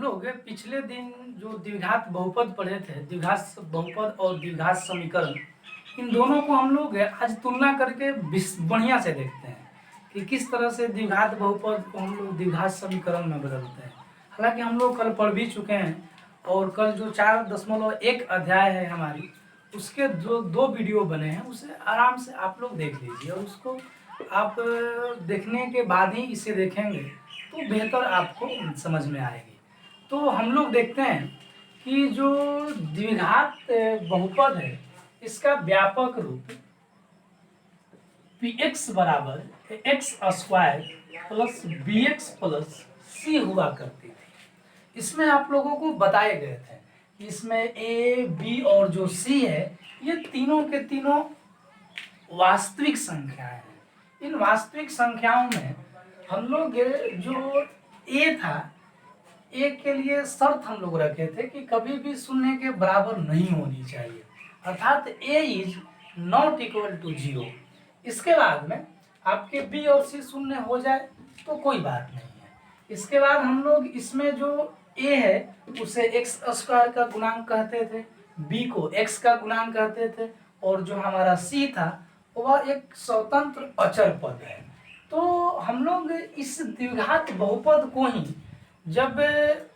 लोग पिछले दिन जो द्विघात बहुपद पढ़े थे, द्विघात बहुपद और द्विघात समीकरण, इन दोनों को हम लोग आज तुलना करके बढ़िया से देखते हैं कि किस तरह से द्विघात बहुपद को हम लोग द्विघात समीकरण में बदलते हैं। हालांकि हम लोग कल पढ़ भी चुके हैं और कल जो 4.1 अध्याय है हमारी, उसके जो 2 वीडियो बने हैं उसे आराम से आप लोग देख लीजिए और उसको आप देखने के बाद ही इसे देखेंगे तो बेहतर आपको समझ में आएगी। तो हम लोग देखते हैं कि जो द्विघात बहुपद है इसका व्यापक रूप px बराबर x square plus b x plus c हुआ करती थी। इसमें आप लोगों को बताए गए थे कि इसमें ए बी और जो सी है ये तीनों के तीनों वास्तविक संख्याएं हैं। इन वास्तविक संख्याओं में हम लोग जो ए था, ए के लिए शर्त हम लोग रखे थे कि कभी भी शून्य के बराबर नहीं होनी चाहिए, अर्थात ए इज नॉट इक्वल टू 0। इसके बाद में आपके बी और सी शून्य हो जाए तो कोई बात नहीं है। इसके बाद हम लोग इसमें जो ए है उसे एक्स स्क्वायर का गुणांक कहते थे, बी को एक्स का गुणांक कहते थे और जो हमारा सी था वह एक स्वतंत्र अचर पद है। तो हम लोग इस द्विघात बहुपद को ही जब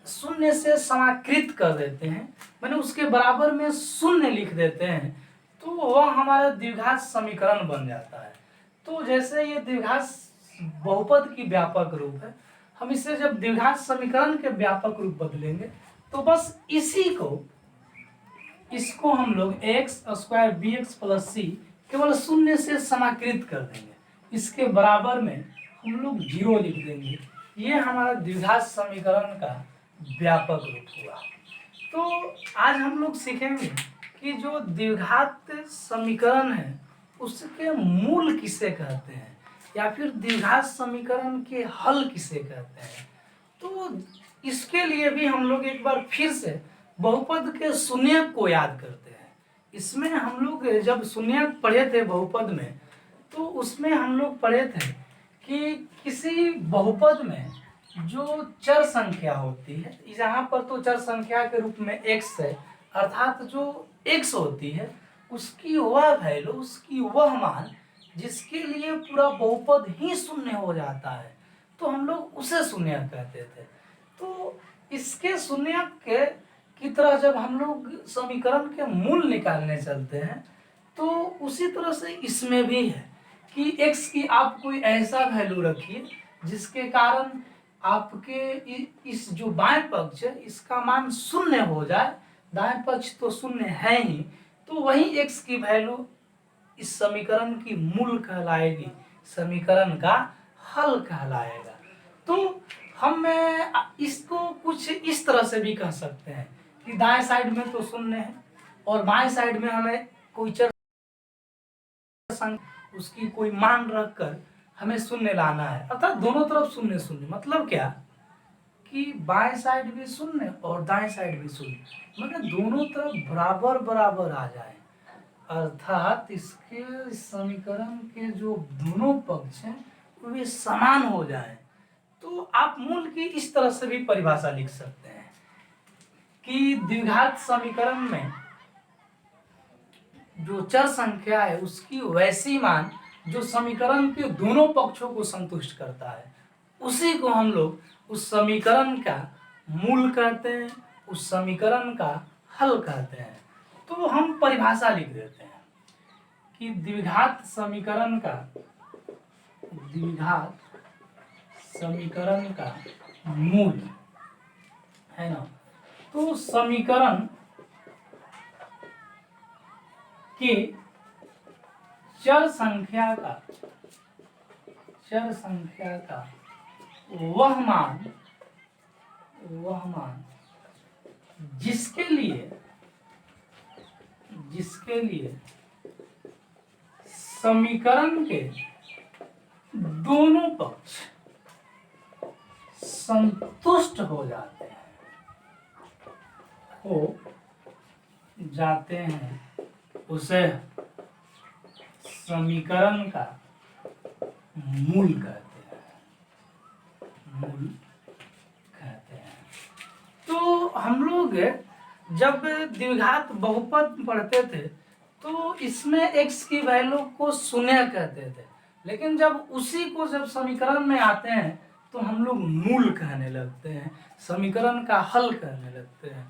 शून्य से समाकृत कर देते हैं, माने उसके बराबर में शून्य लिख देते हैं, तो वह हमारा द्विघात समीकरण बन जाता है। तो जैसे ये द्विघात बहुपद की व्यापक रूप है, हम इसे जब द्विघात समीकरण के व्यापक रूप बदलेंगे तो बस इसको हम लोग x square b x plus c केवल शून्य से समाकृत कर देंगे, इसके बराबर में हम लोग 0 लिख देंगे। ये हमारा द्विघात समीकरण का व्यापक रूप हुआ। तो आज हम लोग सीखेंगे कि जो द्विघात समीकरण है उसके मूल किसे कहते हैं या फिर द्विघात समीकरण के हल किसे कहते हैं। तो इसके लिए भी हम लोग एक बार फिर से बहुपद के शून्यक को याद करते हैं। इसमें हम लोग जब शून्यक पढ़े थे बहुपद में, तो उसमें हम लोग पढ़े थे कि किसी बहुपद में जो चर संख्या होती है, यहाँ पर तो चर संख्या के रूप में x है, अर्थात जो x होती है उसकी वह वैल्यू, उसकी वह मान जिसके लिए पूरा बहुपद ही शून्य हो जाता है, तो हम लोग उसे शून्यक कहते थे। तो इसके शून्यक की तरह जब हम लोग समीकरण के मूल निकालने चलते हैं तो उसी तरह से इसमें भी है कि x की आप कोई ऐसा वैल्यू रखिए जिसके कारण आपके इस जो बाएं पक्ष है इसका मान शून्य हो जाए। दाएं पक्ष तो शून्य है ही, तो वही x की वैल्यू इस समीकरण की मूल कहलाएगी, समीकरण का हल कहलाएगा। तो हम इसको कुछ इस तरह से भी कह सकते हैं कि दाएं साइड में तो शून्य है और बाएं साइड में हमें कोई चर उसकी कोई मान रखकर हमें शून्य लाना है, अर्थात दोनों तरफ शून्य शून्य। मतलब क्या कि बाएं साइड भी शून्य और दाएं साइड भी शून्य, मतलब दोनों तरफ बराबर बराबर आ जाए, अर्थात इसके समीकरण के जो दोनों पक्ष हैं वे समान हो जाए। तो आप मूल की इस तरह से भी परिभाषा लिख सकते हैं कि द्विघात समीकरण में जो चर संख्या है उसकी वैसी मान जो समीकरण के दोनों पक्षों को संतुष्ट करता है, उसी को हम लोग उस समीकरण का मूल कहते हैं, उस समीकरण का हल कहते हैं। तो हम परिभाषा लिख देते हैं कि द्विघात समीकरण का मूल है ना, तो समीकरण के चर संख्या का वह मान जिसके लिए समीकरण के दोनों पक्ष संतुष्ट हो जाते हैं उसे समीकरण का मूल कहते हैं। हम लोग जब द्विघात बहुपद पढ़ते थे तो इसमें x की वैल्यू को शून्य कहते थे, लेकिन जब उसी को जब समीकरण में आते हैं तो हम लोग मूल कहने लगते हैं, समीकरण का हल कहने लगते हैं।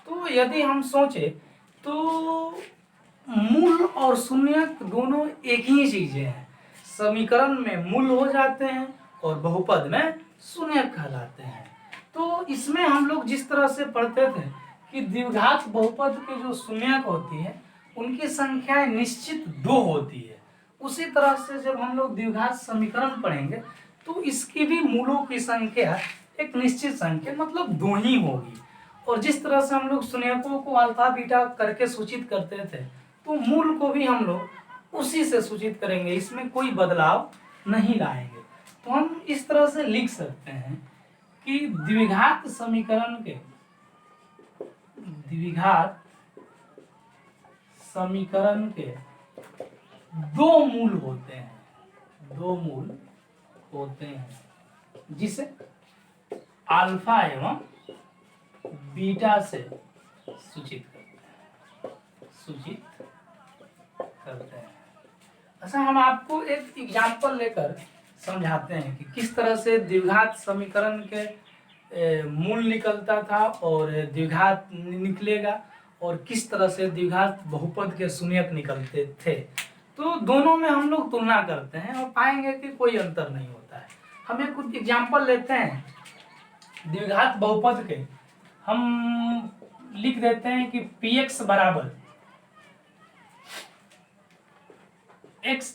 तो यदि हम सोचे तो मूल और शून्य दोनों एक ही चीजें हैं, समीकरण में मूल हो जाते हैं और बहुपद में शून्य कहलाते हैं। तो इसमें हम लोग जिस तरह से पढ़ते थे कि द्विघात बहुपद के जो शून्यक होती है उनकी संख्या निश्चित 2 होती है, उसी तरह से जब हम लोग द्विघात समीकरण पढ़ेंगे तो इसकी भी मूलों की संख्या एक निश्चित संख्या मतलब 2 ही होगी। और जिस तरह से हम लोग शून्यकों को अल्फा बीटा करके सूचित करते थे तो मूल को भी हम लोग उसी से सूचित करेंगे, इसमें कोई बदलाव नहीं लाएंगे। तो हम इस तरह से लिख सकते हैं कि द्विघात समीकरण के दो मूल होते हैं जिसे अल्फा एवं बीटा से सूचित करते हैं। अच्छा, हम आपको एक एग्जाम्पल लेकर समझाते हैं कि किस तरह से द्विघात समीकरण के मूल निकलता था और द्विघात निकलेगा और किस तरह से द्विघात बहुपद के शून्यक निकलते थे। तो दोनों में हम लोग तुलना करते हैं और पाएंगे कि कोई अंतर नहीं होता है। हमें कुछ एग्जाम्पल लेते हैं द्विघात बहुपद के। हम लिख देते हैं कि px बराबर x²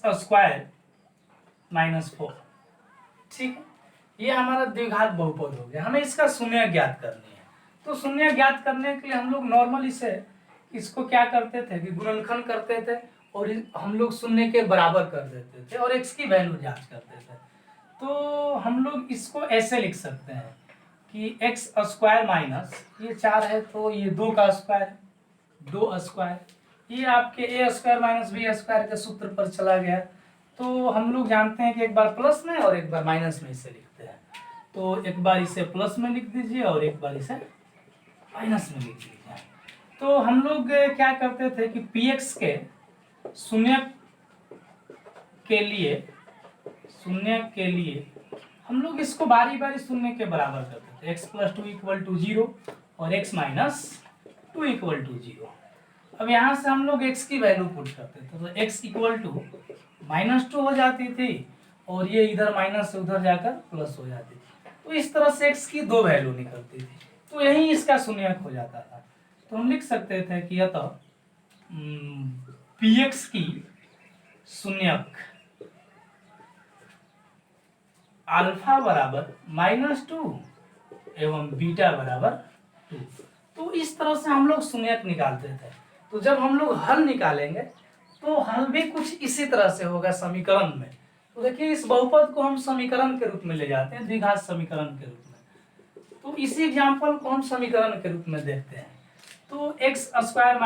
-4, ठीक है। ये हमारा द्विघात बहुपद हो गया। हमें इसका शून्य ज्ञात करनी है। तो शून्य ज्ञात करने के लिए हम लोग नॉर्मल इसको क्या करते थे कि गुणनखंड करते थे और हम लोग शून्य के बराबर कर देते थे और x की वैल्यू जांच करते थे। तो हम लोग इसको ऐसे लिख सकते हैं कि x² माइनस ये 4 है तो ये 2 का स्क्वायर, 2 स्क्वायर, ये आपके a² माइनस b² के सूत्र पर चला गया। तो हम लोग जानते हैं कि एक बार प्लस में और एक बार माइनस में इसे लिखते हैं। तो एक बार इसे प्लस में लिख दीजिए और एक बार इसे माइनस में लिख दीजिए। तो हम लोग क्या करते थे कि px के शून्य के लिए हम लोग इसको बारी बारी शून्य के बराबर करते थे, x + 2 = 0 और x - 2 = 0। अब यहाँ से हम लोग x की वैल्यू पुट करते थे तो x = -2 हो जाती थी और ये इधर माइनस से उधर जाकर प्लस हो जाती थी। तो इस तरह से x की 2 वैल्यू निकलती थी, तो यही इसका शून्यक हो जाता था। तो हम लिख सकते थे कि अतः px की शून्यक अल्फा बराबर -2 एवं बीटा बराबर 2। तो इस तरह से हम लोग शून्यक निकालते थे। तो जब हम लोग हल निकालेंगे तो हल भी कुछ इसी तरह से होगा समीकरण में। तो देखिए इस बहुपद को हम समीकरण के रूप में ले जाते हैं, द्विघात समीकरण के रूप में। तो इसी एग्जाम्पल को हम समीकरण के रूप में देखते हैं। तो x² - 4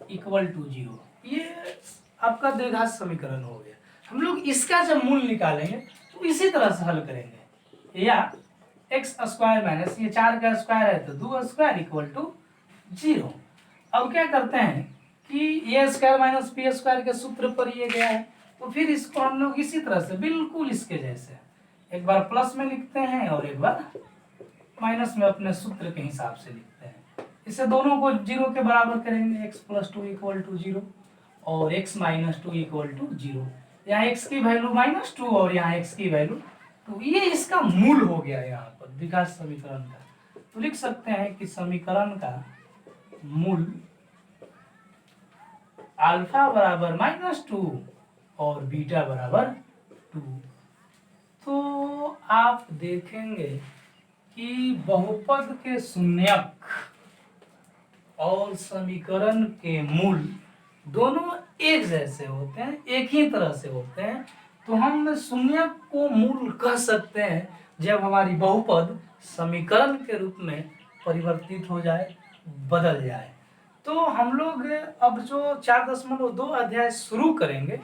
= 0, ये आपका द्विघात समीकरण हो गया। हम लोग इसका जब मूल निकालेंगे तो इसी तरह से हल करेंगे, या x² माइनस ये 4 का स्क्वायर है तो 2 स्क्वायर = 0। अब क्या करते हैं कि a² माइनस b² के सूत्र पर ये गया है, तो फिर इसको हम लोग इसी तरह से बिल्कुल इसके जैसे एक बार प्लस में लिखते हैं और एक बार माइनस में अपने सूत्र के हिसाब से लिखते हैं। इसे दोनों को 0 के बराबर करेंगे, x + 2 = 0 और x - 2 = 0। यहाँ x की वैल्यू -2 और यहाँ x की वैल्यू 2, ये इसका मूल हो गया यहाँ पर द्विघात समीकरण का। तो लिख सकते हैं कि समीकरण का मूल अल्फा बराबर -2 और बीटा बराबर 2। तो आप देखेंगे कि बहुपद के शून्यक और समीकरण के मूल दोनों एक जैसे होते हैं, एक ही तरह से होते हैं। तो हम शून्यक को मूल कह सकते हैं जब हमारी बहुपद समीकरण के रूप में परिवर्तित हो जाए, बदल जाए। तो हम लोग अब जो 4.2 अध्याय शुरू करेंगे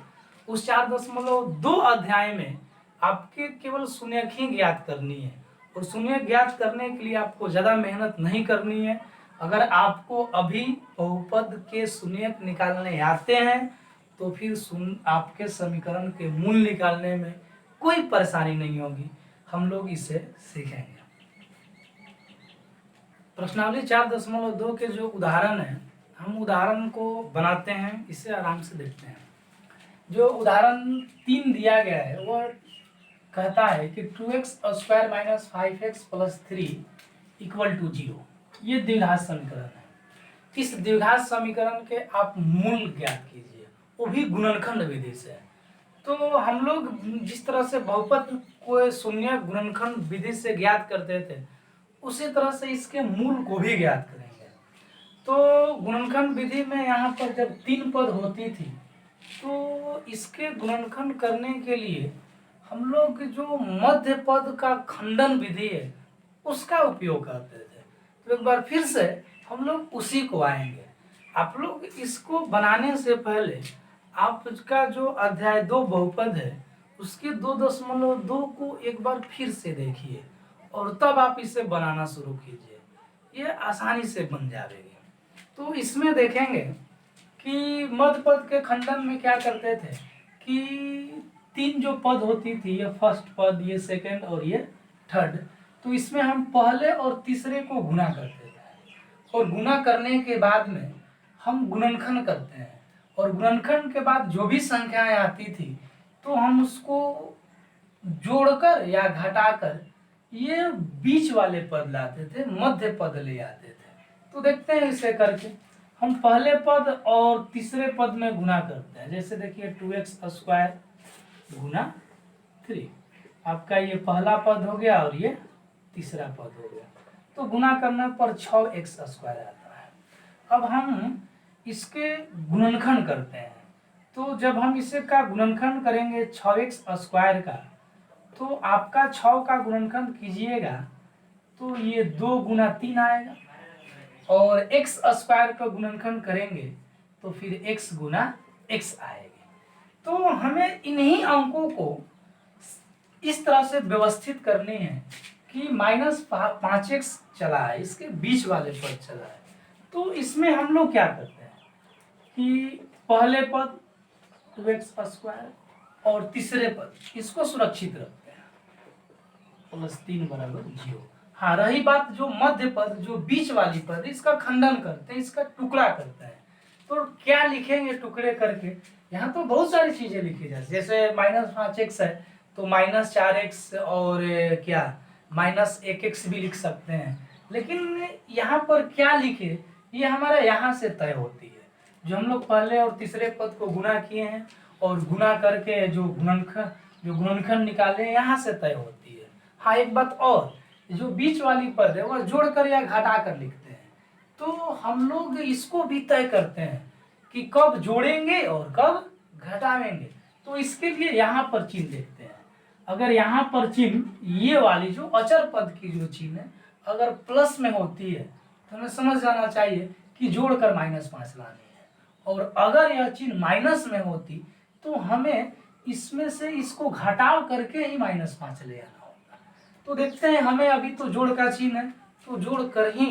उस 4.2 अध्याय में आपके केवल शून्यक ही ज्ञात करनी है और शून्य ज्ञात करने के लिए आपको ज़्यादा मेहनत नहीं करनी है। अगर आपको अभी बहुपद के शून्य निकालने आते हैं तो फिर आपके समीकरण के मूल निकालने में कोई परेशानी नहीं होगी। हम लोग इसे सीखेंगे। प्रश्नावली 4.2 के जो उदाहरण है, हम उदाहरण को बनाते हैं, इसे आराम से देखते हैं। जो उदाहरण 3 दिया गया है वह कहता है कि 2x² - 5x + 3 = 0। ये द्विघात समीकरण है। इस द्विघात समीकरण के आप मूल ज्ञात कीजिए, वो भी गुणनखंड विधि से। तो हम लोग जिस तरह से बहुपद को शून्य गुणनखंड विधि से ज्ञात करते थे, उसी तरह से इसके मूल को भी ज्ञात करेंगे। तो गुणनखंड विधि में यहाँ पर जब 3 पद होती थी तो इसके गुणनखंड करने के लिए हम लोग जो मध्य पद का खंडन विधि है उसका उपयोग करते थे। तो एक बार फिर से हम लोग उसी को आएंगे। आप लोग इसको बनाने से पहले आपका जो अध्याय 2 बहुपद है उसके 2.2 को एक बार फिर से देखिए और तब आप इसे बनाना शुरू कीजिए, ये आसानी से बन जाएगी। तो इसमें देखेंगे कि मध्य पद के खंडन में क्या करते थे कि 3 जो पद होती थी, ये फर्स्ट पद, ये सेकंड और ये थर्ड, तो इसमें हम पहले और तीसरे को गुना करते थे और गुना करने के बाद में हम गुणनखंड करते हैं और गुणनखंड के बाद जो भी संख्याएं आती थी तो हम उसको जोड़कर या घटाकर ये बीच वाले पद लाते थे, मध्य पद ले आते थे। तो देखते हैं इसे करके। हम पहले पद और तीसरे पद में गुना करते हैं। जैसे देखिए 2x² गुना 3, आपका ये पहला पद हो गया और ये तीसरा पद हो गया। तो गुना करने पर 6x² आता है। अब हम इसके गुणनखंड करते हैं। तो जब हम इसे का गुणनखंड करेंगे 6x² का, तो आपका 6 का गुणनखंड कीजिएगा तो ये 2 गुना 3 आएगा और x² का गुणनखंड करेंगे तो फिर x गुना x आएगी। तो हमें इन्हीं अंकों को इस तरह से व्यवस्थित करने हैं कि -5x चला है, इसके बीच वाले पद चला है। तो इसमें हम लोग क्या करते हैं कि पहले पद 2x² और तीसरे पद इसको सुरक्षित रखते हैं, +3 = 0। हाँ, रही बात जो मध्य पद, जो बीच वाली पद, इसका खंडन करते हैं, इसका टुकड़ा करते हैं। तो क्या लिखेंगे टुकड़े करके? यहाँ तो बहुत सारी चीजें लिखी जाती, जैसे -5x है तो -4x और क्या -1x भी लिख सकते हैं। लेकिन यहाँ पर क्या लिखे ये हमारा यहाँ से तय होती है। जो हम लोग पहले और तीसरे पद को गुना किए हैं और गुना करके जो गुणनखंड निकाले यहाँ से तय होती है। हाँ, एक बात और, जो बीच वाली पद है वह जोड़कर या घटा कर लिखते हैं। तो हम लोग इसको भी तय करते हैं कि कब जोड़ेंगे और कब घटाएंगे। तो इसके लिए यहाँ पर चिन्ह देखते हैं। अगर यहाँ पर चिन्ह ये वाली जो अचर पद की जो चिन्ह है अगर प्लस में होती है तो हमें समझ जाना चाहिए कि जोड़कर -5 लानी है, और अगर यह चिन्ह माइनस में होती तो हमें इसमें से इसको घटाव करके ही -5 ले आना होगा। तो देखते हैं, हमें अभी तो जोड़ का चिन्ह है तो जोड़ कर ही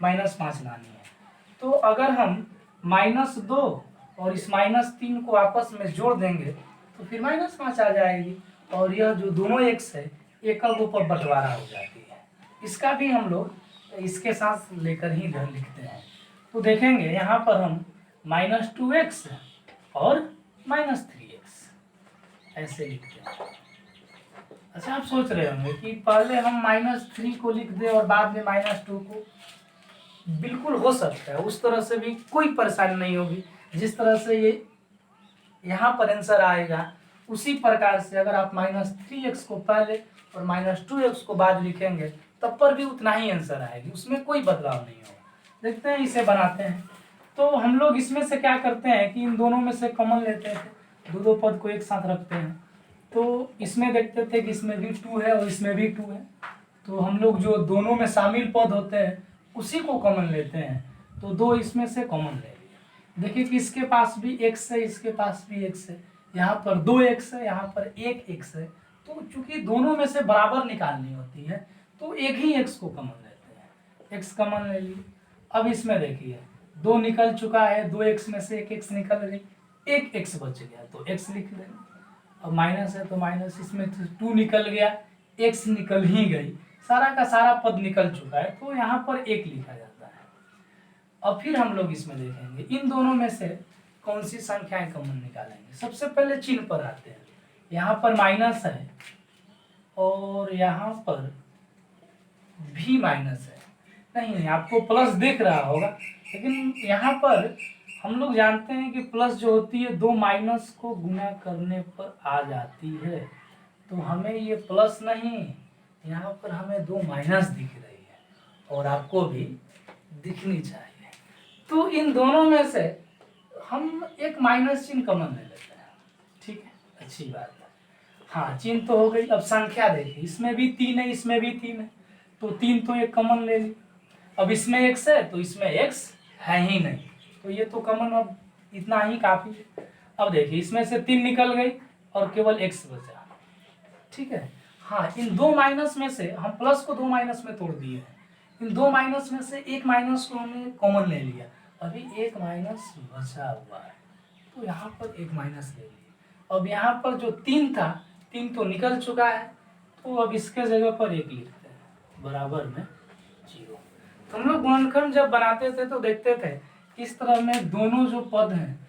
-5 लानी है। तो अगर हम -2 और इस -3 को आपस में जोड़ देंगे तो फिर -5 आ जाएगी और यह जो दोनों x है एकल पर बंटवारा हो जाती है। इसका भी हम लोग इसके साथ लेकर ही इधर लिखते हैं। तो देखेंगे यहाँ पर हम -2x और -3x ऐसे लिखते हैं। अच्छा, आप सोच रहे होंगे कि पहले हम -3 को लिख दें और बाद में -2 को। बिल्कुल हो सकता है, उस तरह से भी कोई परेशानी नहीं होगी। जिस तरह से ये यहाँ पर आंसर आएगा उसी प्रकार से अगर आप -3x को पहले और -2x को बाद लिखेंगे तब पर भी उतना ही आंसर आएगी, उसमें कोई बदलाव नहीं होगा। देखते हैं, इसे बनाते हैं। तो हम लोग इसमें से क्या करते हैं कि इन दोनों में से कॉमन लेते थे, दो पद को एक साथ रखते हैं। तो इसमें देखते थे कि इसमें भी 2 है और इसमें भी 2 है, तो हम लोग जो दोनों में शामिल पद होते हैं उसी को कॉमन लेते हैं। तो 2 इसमें से कॉमन ले लिए। देखिए कि इसके पास भी x है, इसके पास भी x है, यहाँ पर 2x है, यहाँ पर 1x है। तो चूंकि दोनों में से बराबर निकालनी होती है तो एक ही x को कॉमन लेते हैं, x कॉमन ले लिए। अब इसमें देखिए 2 निकल चुका है, 2x में से एक x निकल गई, एक x बच गया तो x लिख लेंगे। अब माइनस है तो माइनस, इसमें 2 निकल गया, x निकल ही गई, सारा का सारा पद निकल चुका है तो यहाँ पर 1 लिखा जाता है। अब फिर हम लोग इसमें देखेंगे इन दोनों में से कौन सी संख्याएं कॉमन निकालेंगे। सबसे पहले चिन्ह पर आते हैं, यहाँ पर माइनस है और यहाँ पर भी माइनस है, नहीं आपको प्लस दिख रहा होगा, लेकिन यहाँ पर हम लोग जानते हैं कि प्लस जो होती है 2 माइनस को गुना करने पर आ जाती है, तो हमें ये प्लस नहीं, यहाँ पर हमें 2 माइनस दिख रही है और आपको भी दिखनी चाहिए। तो इन दोनों में से हम एक माइनस चिन्ह कॉमन ले लेते हैं, ठीक है, अच्छी बात है। हाँ चिन्ह तो हो गई। अब संख्या देखिए, इसमें भी 3 है, इसमें भी 3 है, तो 3 तो एक कॉमन ले ली। अब इसमें x है तो इसमें x है ही नहीं, तो ये तो कॉमन, अब इतना ही काफी है। अब देखिए इसमें से 3 निकल गई और केवल x बचा, ठीक है। हाँ इन 2 माइनस में से हम प्लस को 2 माइनस में तोड़ दिए हैं, इन 2 माइनस में से एक माइनस को हमने कॉमन ले लिया, अभी एक माइनस बचा हुआ है तो यहाँ पर एक माइनस ले लिया। अब यहाँ पर जो 3 था, 3 तो निकल चुका है, तो अब इसके जगह पर 1 लिखते हैं, बराबर में 0। हम लोग गुणनखंड जब बनाते थे तो देखते थे इस तरह में दोनों जो पद हैं,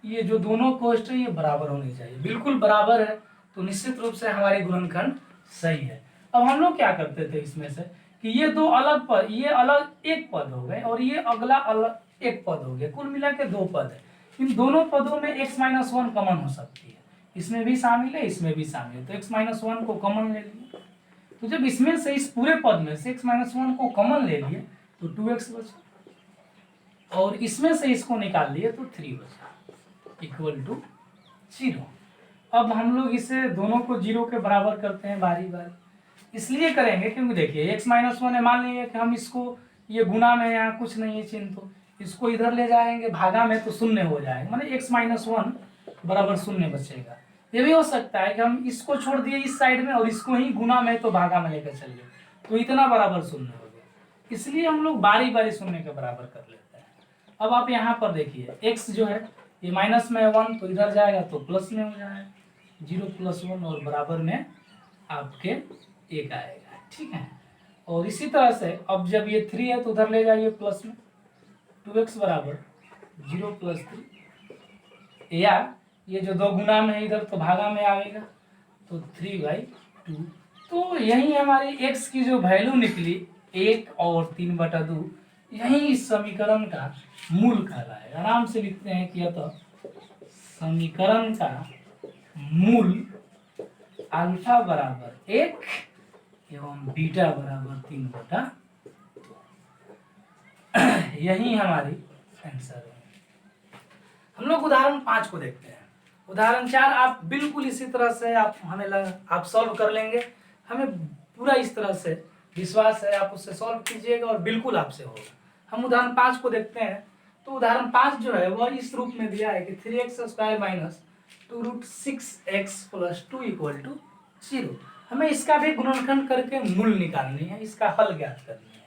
ये जो दोनों कोष्ठ है ये बराबर होनी चाहिए, बिल्कुल बराबर है तो निश्चित रूप से हमारी गुणनखंड सही है। अब हम लोग क्या करते थे इसमें से कि ये 2 अलग पद, ये अलग एक पद हो गए और ये अगला अलग एक पद हो गया, कुल मिला के 2 पद है। इन दोनों पदों में x-1 कॉमन हो सकती है, इसमें भी शामिल है, इसमें भी शामिल है, तो x-1 को कॉमन ले लिए। तो जब इसमें से इस पूरे पद में से x-1 को कॉमन ले लिए तो 2x बचा, और इसमें से इसको निकाल लिए तो 3 बचा, इक्वल टू 0। अब हम लोग इसे दोनों को 0 के बराबर करते हैं बारी बारी, इसलिए करेंगे क्योंकि देखिए x-1 है, मान लीजिए कि हम इसको, ये गुना में यहाँ कुछ नहीं है चिन्ह, तो इसको इधर ले जाएंगे, भागा में तो 0 हो जाएगा, माने x-1 बराबर 0 बचेगा। ये भी हो सकता है कि हम इसको छोड़ दिए इस साइड में और इसको ही गुना में तो भागा में लेकर चलिए, तो इतना बराबर 0 हो गया, इसलिए हम लोग बारी बारी 0 के बराबर कर लेते हैं। अब आप यहाँ पर देखिए x जो है ये माइनस में 1 तो इधर जाएगा तो प्लस में हो जाएगा, 0 + 1 और बराबर में आपके 1 आएगा, ठीक है। और इसी तरह से अब जब ये 3 है तो उधर ले जाइए प्लस में, 2x बराबर 0 + 3, या ये जो 2 गुना में है इधर तो भागा में आएगा तो 3/2। तो यही हमारी x की जो वैल्यू निकली 1 और 3/2, यही इस समीकरण का मूल कहलाएगा। आराम से लिखते हैं कि अतः समीकरण का मूल अल्फा बराबर 1 एवं बीटा बराबर 3/2, यही हमारी आंसर है। हम लोग उदाहरण 5 को देखते हैं। उदाहरण 4 आप बिल्कुल इसी तरह से आप सॉल्व कर लेंगे, हमें पूरा इस तरह से विश्वास है, आप उससे सॉल्व कीजिएगा और बिल्कुल आपसे होगा। हम उदाहरण 5 को देखते हैं। तो उदाहरण 5 जो है वह इस रूप में दिया है कि 3x² - 2√6x + 2 = 0। हमें इसका भी गुणनखंड करके मूल निकालनी है, इसका हल ज्ञात करनी है।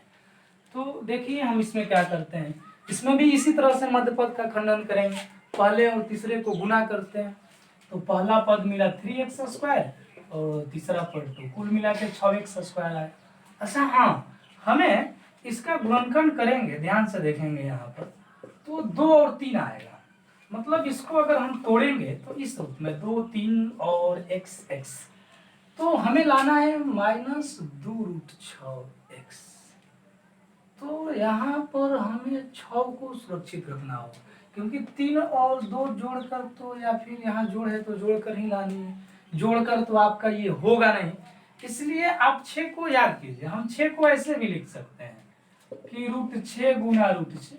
तो देखिए हम इसमें क्या करते हैं, इसमें भी इसी तरह से मध्य पद का खंडन करेंगे, पहले और तीसरे को गुना करते हैं, तो पहला पद मिला 3x² और तीसरा पद 2, कुल मिला के 6x² आया। अच्छा हाँ, हमें इसका गुणनखंड करेंगे, ध्यान से देखेंगे यहाँ पर, तो 2 और 3 आएगा, मतलब इसको अगर हम तोड़ेंगे तो इस रूप में 2, 3 और x, तो हमें लाना है -2√6x। तो यहाँ पर हमें 6 को सुरक्षित रखना होगा, क्योंकि 3 और 2 जोड़कर तो, या फिर यहाँ जोड़ है तो जोड़कर ही लानी है, जोड़कर तो आपका ये होगा नहीं, इसलिए आप 6 को याद कीजिए। हम 6 को ऐसे भी लिख सकते हैं कि √6 गुना √6,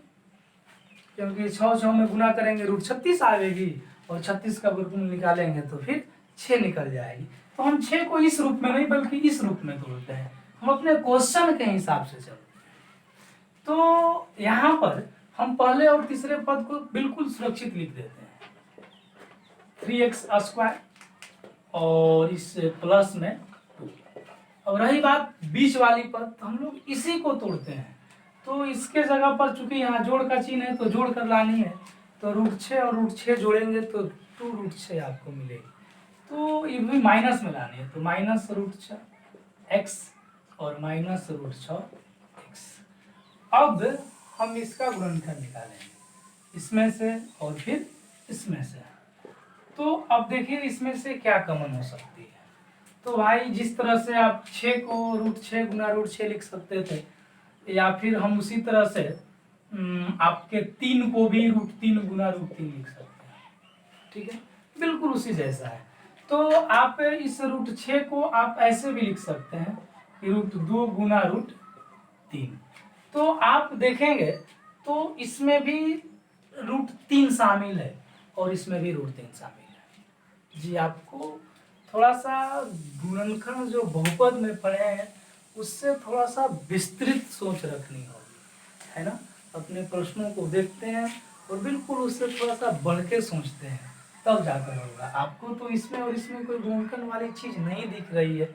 क्योंकि 6 में गुना करेंगे √36 आएगी और 36 का वर्गमूल निकालेंगे तो फिर 6 निकल जाएगी। तो हम 6 को इस रूप में नहीं बल्कि इस रूप में तोड़ते हैं, हम अपने क्वेश्चन के हिसाब से चलते हैं। तो यहाँ पर हम पहले और तीसरे पद को बिल्कुल सुरक्षित लिख देते हैं, 3x² और इस प्लस में 2, अब रही बात बीच वाली पद, तो हम लोग इसी को तोड़ते हैं। तो इसके जगह पर चूंकि यहाँ जोड़ का चिन्ह है तो जोड़ कर लानी है, तो √6 और √6 जोड़ेंगे तो 2√6 आपको मिलेगी। तो ये भी माइनस में लानी है, तो -√6 x और -√6 x। अब हम इसका गुणनखंड निकालेंगे इसमें से और फिर इसमें से। तो अब देखिए इसमें से क्या कॉमन हो सकती है। तो भाई जिस तरह से आप 6 को √6 गुना √6 लिख सकते थे, या फिर हम उसी तरह से आपके 3 को भी √3 गुना √3 लिख सकते हैं। ठीक है, बिल्कुल उसी जैसा है। तो आप इस √6 को आप ऐसे भी लिख सकते हैं कि √2 गुना √3। तो आप देखेंगे तो इसमें भी √3 शामिल है और इसमें भी √3 शामिल है। जी, आपको थोड़ा सा गुणनखंड जो बहुपद में पढ़े हैं उससे थोड़ा सा विस्तृत सोच रखनी होगी, है ना। अपने प्रश्नों को देखते हैं और बिल्कुल उससे थोड़ा सा बढ़ के सोचते हैं, तब जाकर होगा। आपको तो इसमें और इसमें कोई गुणनखंड वाली चीज़ नहीं दिख रही है,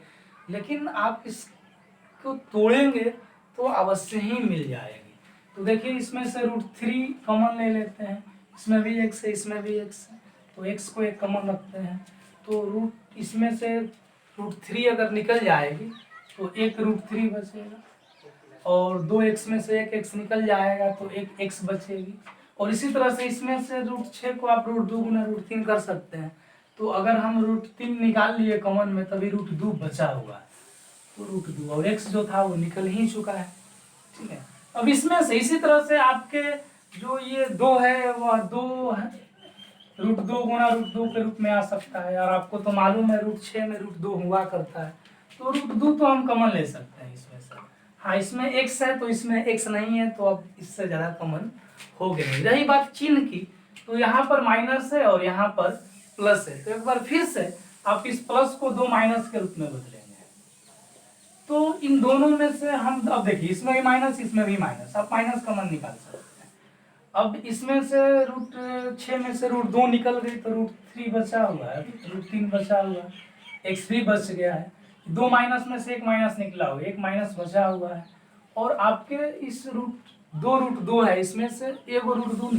लेकिन आप इसको तोड़ेंगे तो अवश्य ही मिल जाएगी। तो देखिए इसमें से √3 कॉमन ले लेते हैं, इसमें भी x है इसमें भी x है, तो x को एक कॉमन रखते हैं। तो रूट इसमें से √3 अगर निकल जाएगी तो एक √3 बचेगा, और 2x में से एक x निकल जाएगा तो एक x बचेगी। और इसी तरह से इसमें से √6 को आप √2 गुना √3 कर सकते हैं। तो अगर हम √3 निकाल लिए कॉमन में, तभी √2 बचा हुआ है, तो √2 और x जो था वो निकल ही चुका है। ठीक है, अब इसमें से इसी तरह से आपके जो ये 2 है वह 2 है, √2 गुना √2 के रूप में आ सकता है, और आपको तो मालूम है √6 में √2 हुआ करता है, तो √2 तो हम कॉमन ले सकते हैं इसमें से। हाँ, इसमें x है तो इसमें x नहीं है, तो अब इससे ज़्यादा कॉमन हो गया नहीं। रही बात चिन्ह की, तो यहाँ पर माइनस है और यहाँ पर प्लस है, तो एक बार फिर से आप इस प्लस को 2 माइनस के रूप में बदलेंगे। तो इन दोनों में से हम अब देखिए इसमें भी माइनस इसमें भी माइनस, आप माइनस कॉमन निकाल सकते हैं। अब इसमें से √6 में से √2 निकल गई तो √3 बचा हुआ है, √3 बचा हुआ है, x भी बच गया है। 2 माइनस में से एक माइनस निकला हुआ, एक माइनस बचा हुआ है, और आपके इस √2 है, इसमें से एक √2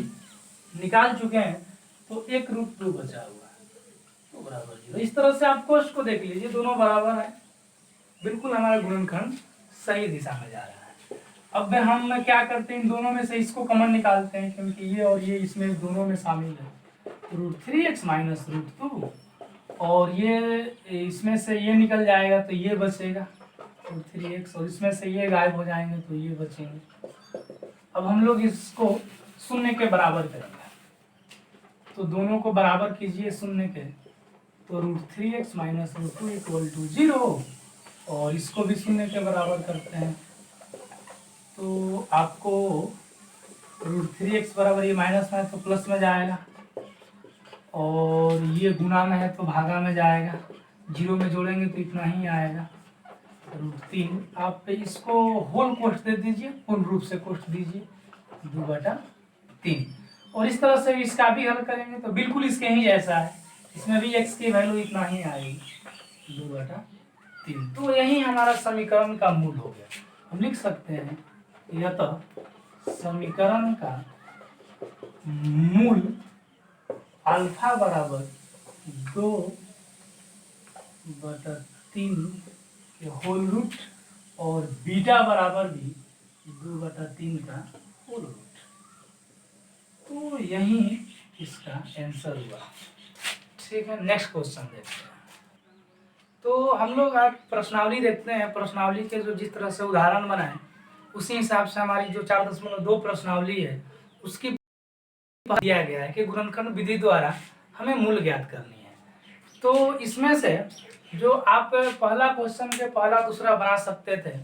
निकाल चुके हैं, तो एक √2 बचा हुआ है, तो बराबर 0। इस तरह से आप कोष्ठ को देख लीजिए, दोनों बराबर है, बिल्कुल हमारा गुणनखंड सही दिशा में जा रहा है। अब हम क्या करते हैं, इन दोनों में से इसको कॉमन निकालते हैं, क्योंकि ये और ये इसमें दोनों में शामिल है। √3x माइनस √2, और ये इसमें से ये निकल जाएगा तो ये बचेगा √3x, और इसमें से ये गायब हो जाएंगे तो ये बचेंगे। अब हम लोग इसको शून्य के बराबर करेंगे, तो दोनों को बराबर कीजिए शून्य के, तो √3x माइनस √2 इक्वल टू 0, और इसको भी शून्य के बराबर करते हैं, तो आपको √3x बराबर, ये माइनस में है तो प्लस में जाएगा, और ये गुना में है तो भागा में जाएगा, 0 में जोड़ेंगे तो इतना ही आएगा √3। आप इसको होल कोष्ठ दे दीजिए, पूर्ण रूप से कोष्ठ दीजिए 2/3, और इस तरह से इसका भी हल करेंगे तो बिल्कुल इसके ही जैसा है, इसमें भी x की वैल्यू इतना ही आएगी 2/3। तो यही हमारा समीकरण का मूल हो गया। हम लिख सकते हैं यतः समीकरण का मूल अल्फा बराबर 2/3 के होल रूट, और बीटा बराबर भी 2/3 का होल रूट। तो यही इसका आंसर हुआ। ठीक है, नेक्स्ट क्वेश्चन देखते हैं। तो हम लोग आज प्रश्नावली देखते हैं, प्रश्नावली के जो जिस तरह से उदाहरण बनाए उसी हिसाब से हमारी जो 4.2 प्रश्नावली है उसकी दिया गया है कि गुणनखंड विधि द्वारा हमें मूल ज्ञात करनी है। तो इसमें से जो आप पहला क्वेश्चन के पहला दूसरा बना सकते थे,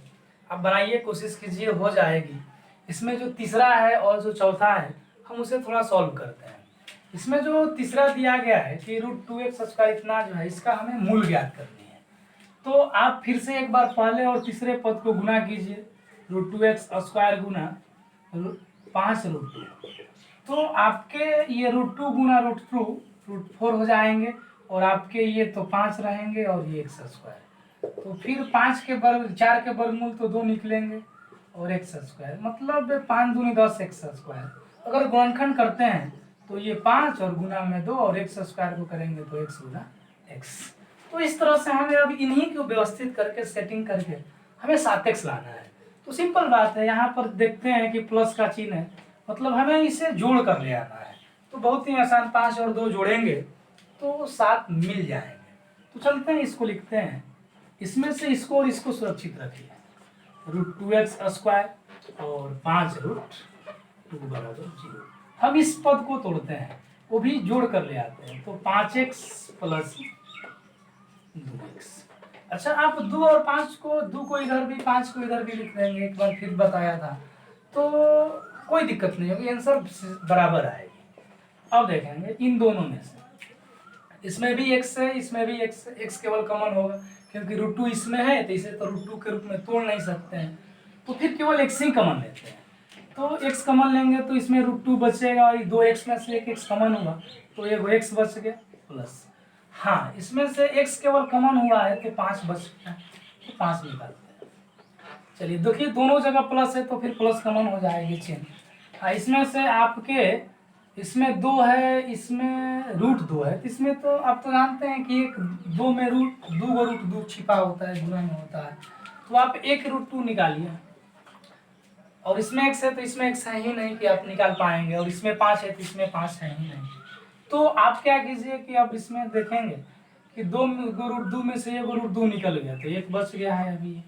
आप बनाइए, कोशिश कीजिए, हो जाएगी। इसमें जो तीसरा है और जो चौथा है हम उसे थोड़ा सॉल्व करते हैं। इसमें जो तीसरा दिया गया है कि √2x² इतना जो है, इसका हमें मूल ज्ञात करनी है। तो आप फिर से एक बार पहले और तीसरे पद को गुना कीजिए, √2x² गुना 5√2, तो आपके ये √2 गुना √2 √4 हो जाएंगे, और आपके ये तो 5 रहेंगे और ये x²। तो फिर 5 के वर्ग 4 के वर्गमूल तो 2 निकलेंगे और एक्स स्क्वायर, मतलब 5 दूनी 10 एक्स स्क्वायर। अगर गुणनखंड करते हैं तो ये 5 और गुना में 2 और एक्स स्क्वायर को करेंगे तो एक्स गुना एक्स। तो इस तरह से हमें अब इन्हीं को व्यवस्थित करके सेटिंग करके हमें 7x लाना है। तो सिंपल बात है, यहाँ पर देखते हैं कि प्लस का चिन्ह है, मतलब हमें इसे जोड़ कर ले आना है। तो बहुत ही आसान, 5 और 2 जोड़ेंगे तो 7 मिल जाएंगे। तो चलते हैं इसको लिखते हैं, इसमें से इसको और इसको सुरक्षित रखिए, √2x² और 5√2 बराबर 0। हम इस पद को तोड़ते हैं, वो भी जोड़ कर ले आते हैं, तो 5x प्लस 2x। अच्छा, आप 2 और 5 को, 2 को इधर भी 5 को इधर भी लिख देंगे, एक बार फिर बताया था, तो कोई दिक्कत नहीं होगी, आंसर बराबर आएगी। अब देखेंगे इन दोनों में से, इसमें भी x है, इसमें भी x केवल कॉमन होगा, क्योंकि √2 इसमें है तो इसे तो √2 के रूप में तोड़ नहीं सकते हैं, तो फिर केवल x ही कॉमन लेते हैं। तो x कॉमन लेंगे तो इसमें √2 बचेगा और 2x में से एक x कॉमन हुआ तो एक x बच गया प्लस, हाँ इसमें से x केवल कॉमन हुआ है तो 5 बच गया, तो 5 निकालते हैं। चलिए देखिए, दोनों जगह प्लस है तो फिर प्लस कॉमन हो जाएगी चिन्ह। हाँ, इसमें से आपके, इसमें 2 है, इसमें √2 है, इसमें तो आप तो जानते हैं कि एक 2 में √2 छिपा होता है, गुना में होता है, तो आप एक √2 निकालिए। और इसमें x है तो इसमें x है ही नहीं कि आप निकाल पाएंगे, और इसमें 5 है तो इसमें 5 है ही नहीं। तो आप क्या कीजिए कि आप इसमें देखेंगे कि 2 √2 में से एक √2 निकल गया तो एक बच गया है। अभी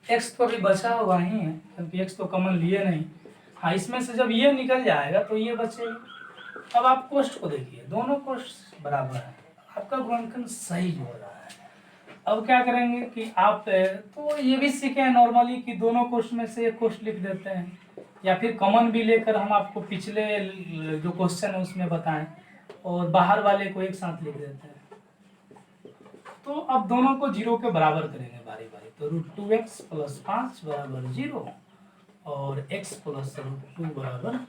x तो अभी बचा हुआ ही है, क्योंकि x तो कॉमन लिए नहीं। हाँ, इसमें से जब ये निकल जाएगा तो ये बचेगा। अब आप कोष्ठ को देखिए, दोनों कोष्ठ बराबर है, आपका गुणनखंड सही हो रहा है। अब क्या करेंगे कि आप तो ये भी सीखे हैं नॉर्मली कि दोनों कोष्ठ में से एक कोष्ठ लिख देते हैं, या फिर कॉमन भी लेकर हम आपको पिछले जो क्वेश्चन है उसमें बताएं, और बाहर वाले को एक साथ लिख देते हैं। तो अब दोनों को 0 के बराबर करेंगे बारी बारी, तो √2x प्लस 5 बराबर 0 और x प्लस √2 बराबर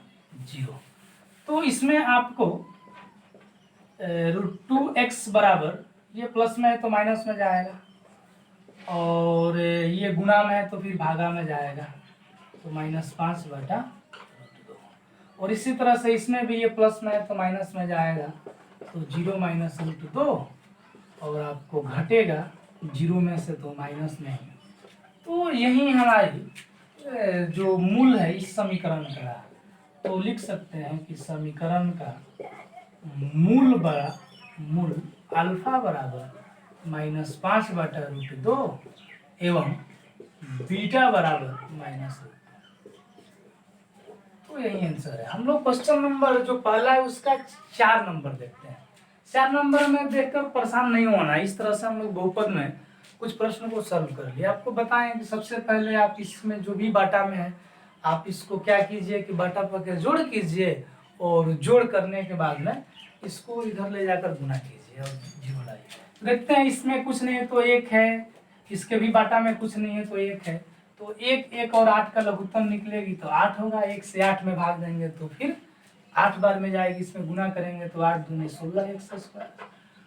0। तो इसमें आपको √2x बराबर, ये प्लस में है तो माइनस में जाएगा, और ये गुना में है तो फिर भागा में जाएगा, तो -5/√2। और इसी तरह से इसमें भी ये प्लस में है तो माइनस में जाएगा, तो 0 - √2, और आपको घटेगा 0 में से तो माइनस में ही। तो यही हमारी जो मूल है इस समीकरण का, तो लिख सकते हैं कि समीकरण का मूल अल्फा बराबर -5/√2 एवं बीटा बराबर -2। तो यही आंसर है। हम लोग क्वेश्चन नंबर जो पहला है उसका 4 नंबर देखते हैं। 4 नंबर में देखकर परेशान नहीं होना, इस तरह से हम लोग बहुपद में कुछ प्रश्नों को सॉल्व कर लिए। आपको बताएं कि सबसे पहले आप इसमें जो भी बाटा में है, आप इसको क्या कीजिए कि बाटा पर जोड़ कीजिए, और जोड़ करने के बाद में इसको इधर ले जाकर गुना कीजिए और 0 लाइए। देखते हैं, इसमें कुछ नहीं है तो 1 है, इसके भी बाटा में कुछ नहीं है तो 1 है, तो 1 और 8 का लघुत्तम निकलेगी तो 8 होगा। 1 से 8 में भाग देंगे तो फिर 8 बार में जाएगी, इसमें गुना करेंगे तो 8 दूनी 16 एक्स स्क्वायर,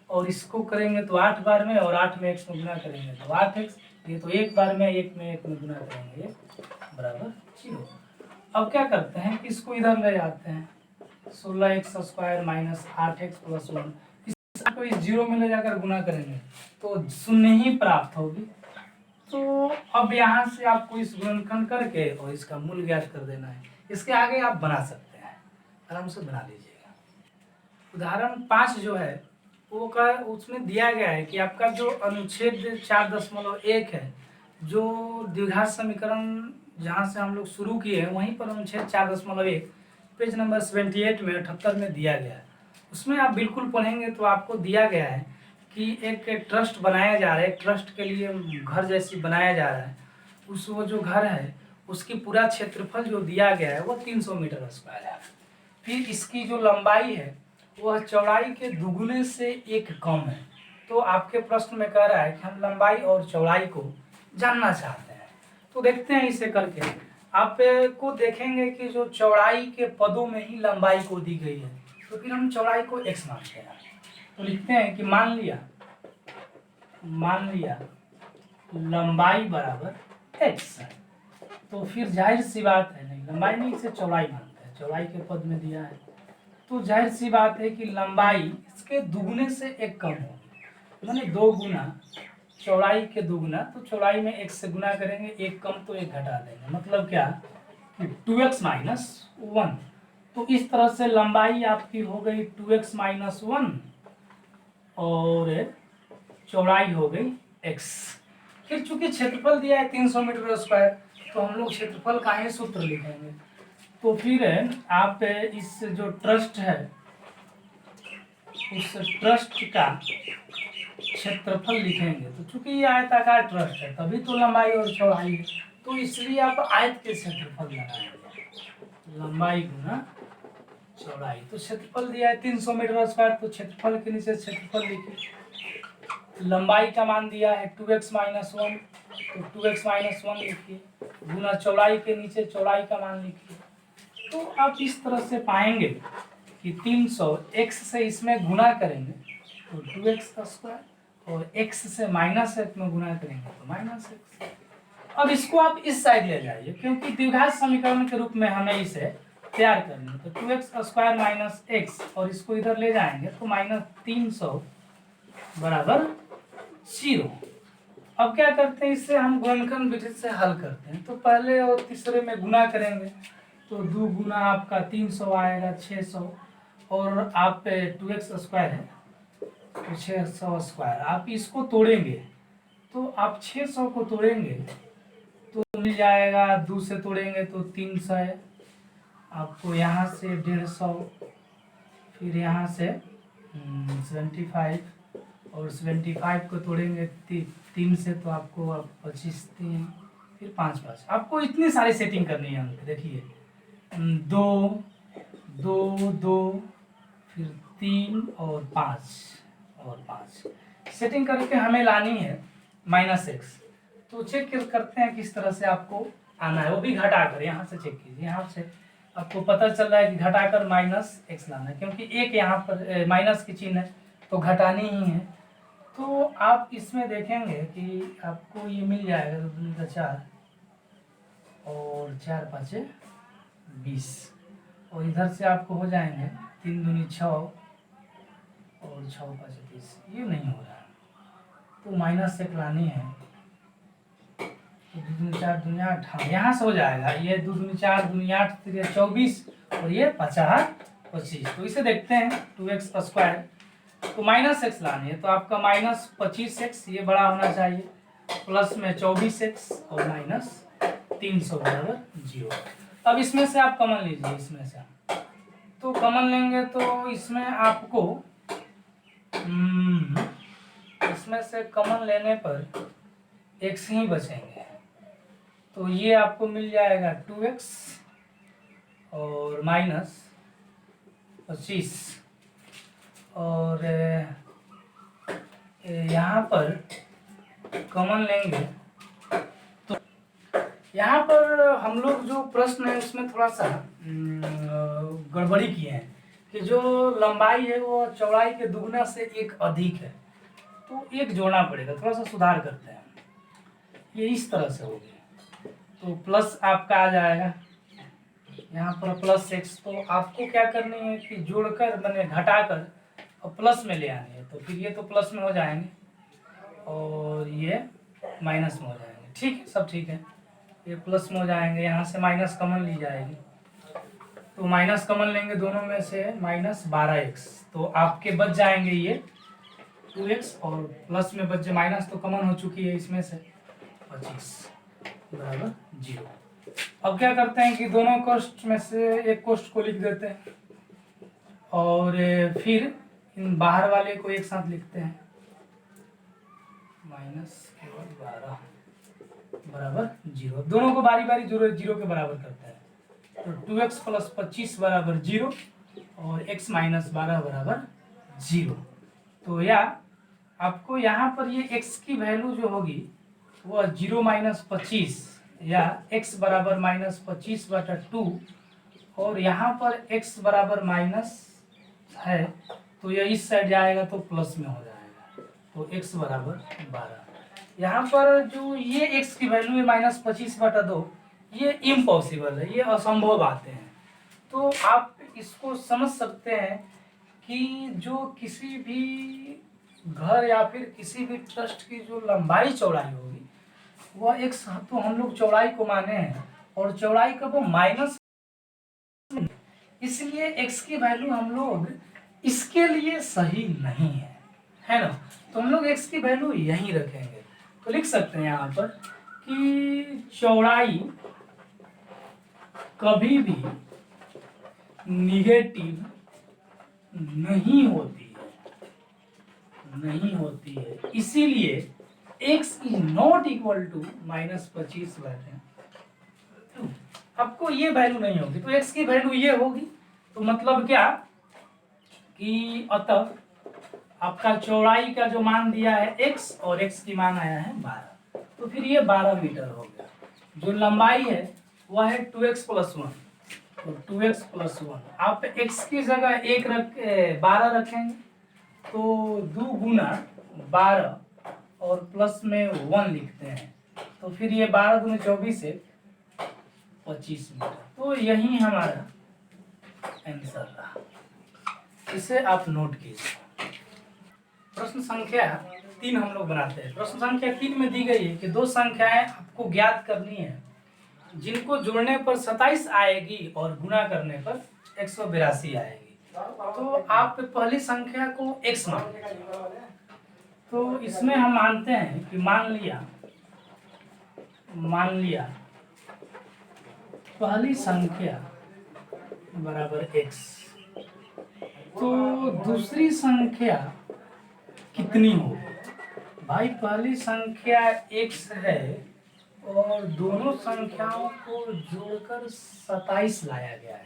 और इसको करेंगे तो 8 बार में, और 8 में x में गुना करेंगे तो 8x, ये तो 1 बार में 1 में 1 में गुना करेंगे बराबर 0। अब क्या करते हैं कि इसको इधर ले जाते हैं, 16x square minus 8x plus 1, इसको इस 0 में ले जाकर गुना करेंगे तो 0 ही प्राप्त होगी। तो अब यहाँ से आपको इस गुणनखंड करके और इसका मूल ज्ञात कर देना है। इसके आगे आप बना सकते हैं, आराम से बना लीजिएगा। उदाहरण 5 जो है वो का, उसमें दिया गया है कि आपका जो अनुच्छेद 4.1 है, जो द्विघात समीकरण जहाँ से हम लोग शुरू किए हैं वहीं पर अनुच्छेद 4.1 पेज नंबर 78 में 78 में दिया गया है। उसमें आप बिल्कुल पढ़ेंगे तो आपको दिया गया है कि एक ट्रस्ट बनाया जा रहा है, एक ट्रस्ट के लिए घर जैसी बनाया जा रहा है। उस वो जो घर है उसकी पूरा क्षेत्रफल जो दिया गया है वो 300 मीटर स्क्वायर है। फिर इसकी जो लंबाई है वह चौड़ाई के दुगुने से 1 कम है। तो आपके प्रश्न में कह रहा है कि हम लंबाई और चौड़ाई को जानना चाहते हैं। तो देखते हैं इसे करके। आप को देखेंगे कि जो चौड़ाई के पदों में ही लंबाई को दी गई है, तो फिर हम चौड़ाई को x मानते हैं। तो लिखते हैं कि मान लिया लंबाई बराबर x है। तो फिर जाहिर सी बात है, नहीं लंबाई नहीं, इसे चौड़ाई मानते हैं, चौड़ाई के पद में दिया है, तो जाहिर सी बात है कि लंबाई इसके दुगने से एक कम होगी, माने 2 गुना चौड़ाई के दुगना, तो चौड़ाई में 1 से गुना करेंगे, एक कम तो एक घटा देंगे, मतलब क्या कि 2x माइनस 1। तो इस तरह से लंबाई आपकी हो गई 2x माइनस 1 और चौड़ाई हो गई x। फिर चूंकि क्षेत्रफल दिया है 300 मीटर स्क्वायर, तो हम लोग क्षेत्रफल का ही सूत्र लिखेंगे। तो फिर आप इस जो ट्रस्ट है उस ट्रस्ट का क्षेत्रफल लिखेंगे। तो चूंकि ये आयताकार ट्रस्ट है तभी तो लंबाई और चौड़ाई है, तो इसलिए आप आयत के क्षेत्रफल लगाएंगे, लंबाई गुना चौड़ाई। तो क्षेत्रफल दिया है 300 मीटर स्क्वायर, तो क्षेत्रफल के नीचे क्षेत्रफल लिखिए। लंबाई का मान दिया है 2x माइनस 1, तो 2x माइनस 1 लिखिए, गुना चौड़ाई के नीचे चौड़ाई का मान लिखिए। तो आप इस तरह से पाएंगे कि 300 x से इसमें गुना करेंगे तो 2x का स्क्वायर, और x से माइनस 1 में गुना करेंगे तो माइनस x। अब इसको आप इस साइड ले जाइए, क्योंकि द्विघात समीकरण के रूप में हमें इसे तैयार करना है। तो 2x स्क्वायर माइनस x, और इसको इधर ले जाएंगे तो माइनस 300 बराबर 0। अब क्या करते हैं, इससे हम गुणनखंड विधि से हल करते हैं। तो पहले और तीसरे में गुना करेंगे, तो 2 गुना आपका 300 आएगा 600, और आप 2x स्क्वायर है तो 600 स्क्वायर। आप इसको तोड़ेंगे तो आप 600 को तोड़ेंगे तो मिल जाएगा, 2 से तोड़ेंगे तो 300 है, आपको यहाँ से 150, फिर यहाँ से 75, और 75 को तोड़ेंगे 3 से तो आपको 25, 3 फिर 5 5। आपको इतनी सारी सेटिंग करनी है अंक, देखिए 2 2 2 फिर 3 और 5 सेटिंग करके हमें लानी है माइनस एक्स। तो चेक करते हैं किस तरह से आपको आना है, वो भी घटाकर। यहाँ से चेक कीजिए, यहाँ से आपको पता चल रहा है कि घटाकर माइनस एक्स लाना है, क्योंकि एक यहाँ पर माइनस की चिन्ह है तो घटानी ही है। तो आप इसमें देखेंगे कि आपको ये मिल जाएगा 2 दूनी 4 और 4 5 20, और इधर से आपको हो जाएंगे 3 दूनी 6 और 6 5 30। ये नहीं हो रहा है तो माइनस 1 लानी है, तो 2 दूनी 4 दूनी 8, हाँ यहाँ से हो जाएगा। ये 2 दूनी 4 दूनी 8 24, और ये 50 25। तो इसे देखते हैं 2x स्क्वायर, तो माइनस एक्स लानी है, तो आपका माइनस 25x ये बड़ा होना चाहिए, प्लस में 24x और माइनस 300 बराबर 0। अब इसमें से आप कॉमन लीजिए, इसमें से तो कॉमन लेंगे तो इसमें आपको इसमें से कॉमन लेने पर x ही बचेंगे, तो ये आपको मिल जाएगा 2x और माइनस 25, और यहाँ पर कॉमन लेंगे तो यहाँ पर हम लोग जो प्रश्न है उसमें थोड़ा सा गड़बड़ी किए हैं कि जो लंबाई है वो चौड़ाई के दुगना से 1 अधिक है, तो 1 जोड़ना पड़ेगा। थोड़ा सा सुधार करते हैं, ये इस तरह से होगी, तो प्लस आपका आ जाएगा यहाँ पर प्लस x। तो आपको क्या करनी है कि जोड़कर मैंने घटाकर और प्लस में ले आनी है, तो फिर ये तो प्लस में हो जाएंगे और ये माइनस में हो जाएंगे। ठीक है, सब ठीक है, ये प्लस में हो जाएंगे, यहाँ से माइनस कॉमन ली जाएगी, तो माइनस कॉमन लेंगे दोनों में से माइनस 12x, तो आपके बच जाएंगे ये 2x, और प्लस में बच माइनस तो कॉमन हो चुकी है इसमें से 25 बराबर 0। अब क्या करते हैं कि दोनों कोष्ठ में से एक कोष्ठ को लिख देते हैं, और फिर इन बाहर वाले को एक साथ लिखते हैं, माइनस 12 बराबर 0। दोनों को बारी बारी 0 के बराबर करते हैं, तो 2x प्लस 25 बराबर 0 और x माइनस 12 बराबर 0। तो या आपको यहाँ पर ये x की वैल्यू जो होगी वो 0 माइनस 25 या x बराबर माइनस 25/2, और यहाँ पर x बराबर माइनस है तो यह इस साइड जाएगा तो प्लस में हो जाएगा, तो x बराबर 12। यहाँ पर जो ये x की वैल्यू है -25/2, ये इम्पॉसिबल है, ये असंभव बातें हैं। तो आप इसको समझ सकते हैं कि जो किसी भी घर या फिर किसी भी ट्रस्ट की जो लंबाई चौड़ाई होगी वह x, तो हम लोग चौड़ाई को माने हैं और चौड़ाई का वो माइनस, इसलिए x की वैल्यू हम लोग इसके लिए सही नहीं है ना। तो हम लोग x की वैल्यू यहीं रखेंगे। तो लिख सकते हैं यहाँ पर कि चौड़ाई कभी भी निगेटिव नहीं होती है, इसीलिए x is not equal to -25/2। आपको ये वैल्यू नहीं होगी तो x की वैल्यू ये होगी। तो मतलब क्या कि अतः आपका चौड़ाई का जो मान दिया है x और x की मान आया है 12, तो फिर ये 12 मीटर हो गया। जो लंबाई है वह है 2x + 1, तो 2x + 1 आप x की जगह 12 रखेंगे तो 2 गुना 12 और प्लस में 1 लिखते हैं, तो फिर ये 12 दूनी 24 है 25 मीटर। तो यही हमारा आंसर रहा, इसे आप नोट कीजिए। प्रश्न संख्या 3 हम लोग बनाते हैं। प्रश्न संख्या 3 में दी गई है कि दो संख्याएं आपको ज्ञात करनी है जिनको जोड़ने पर 27 आएगी और गुणा करने पर 182 आएगी। तो आप पहली संख्या को x मान लीजिए। तो इसमें हम मानते हैं कि मान लिया पहली संख्या बराबर x, तो दूसरी संख्या कितनी होगी? भाई पहली संख्या x है और दोनों संख्याओं को जोड़कर 27 लाया गया है।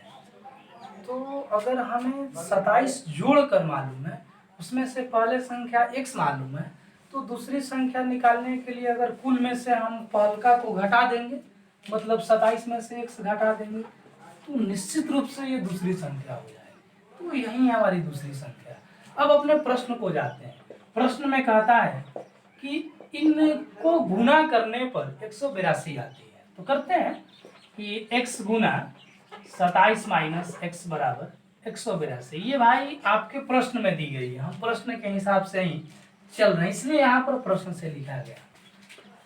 तो अगर हमें 27 जोड़कर मालूम है, उसमें से पहले संख्या x मालूम है, तो दूसरी संख्या निकालने के लिए अगर कुल में से हम पहलका को घटा देंगे, मतलब 27 में से x घटा देंगे, तो निश्चित रूप से ये दूसरी संख्या हो जाएगी। तो यही हमारी दूसरी संख्या। अब अपने प्रश्न को जाते हैं। प्रश्न में कहता है कि इनको गुना करने पर 182 आती है। तो करते हैं कि x गुना 27 माइनस x बराबर 182। ये भाई आपके प्रश्न में दी गई है, हम प्रश्न के हिसाब से ही चल रहे हैं, इसलिए यहाँ पर प्रश्न से लिखा गया।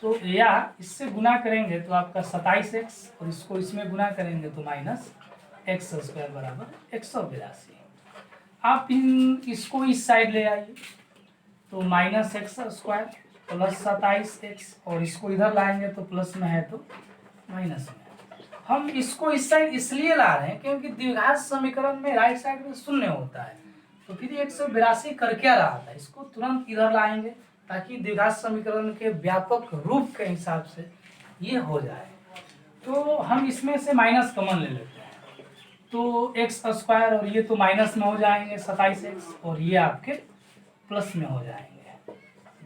तो या इससे गुना करेंगे तो आपका 27x और इसको इसमें गुना करेंगे तो -x² बराबर 182। आप इसको इस साइड ले आइए तो -x² प्लस 27x और इसको इधर लाएंगे तो प्लस में है तो माइनस में। हम इसको इस साइड इसलिए ला रहे हैं क्योंकि द्विघात समीकरण में राइट साइड में शून्य होता है, तो फिर 182 कर क्या रहा था, इसको तुरंत इधर लाएंगे ताकि द्विघात समीकरण के व्यापक रूप के हिसाब से ये हो जाए। तो हम इसमें से माइनस कॉमन ले लेते हैं, तो x² और ये तो माइनस में हो जाएंगे 27x और ये आपके प्लस में हो जाएंगे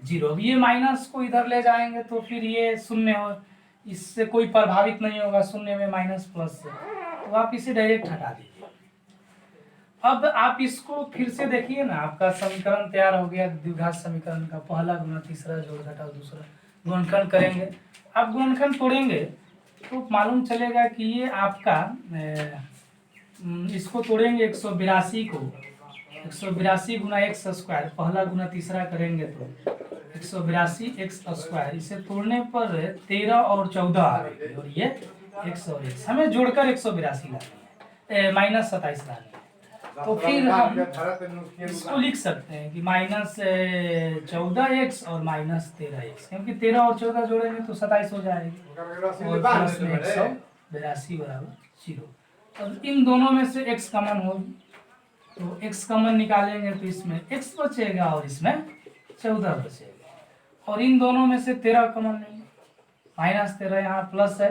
0। अब ये माइनस को इधर ले जाएंगे तो फिर ये शून्य हो, इससे कोई प्रभावित नहीं होगा शून्य में माइनस प्लस से, तो आप इसे डायरेक्ट हटा दीजिए। अब आप इसको फिर से देखिए ना, आपका समीकरण तैयार हो गया द्विघात समीकरण का। पहला गुना तीसरा जोड़ घटाव दूसरा, गुणनखंड करेंगे। अब गुणनखंड तोड़ेंगे तो मालूम चलेगा कि ये आपका इसको तोड़ेंगे 182 को, 182 गुना x², पहला गुना तीसरा करेंगे तो 182 x², इसे तोड़ने पर 13 और 14 आएगी और ये x और x हमें जोड़कर 182 लानी है, -27 लानी है। तो फिर हम इसको लिख सकते हैं कि -14x और -13x, क्योंकि 13 और 14 जोड़ेंगे तो 27 हो जाएगी और प्लस में 182 बराबर 0। और इन दोनों में से x कॉमन होगी तो x कॉमन निकालेंगे तो इसमें x बचेगा और इसमें 14 बचेगा। और इन दोनों में से 13 कॉमन नहीं, -13 यहाँ प्लस है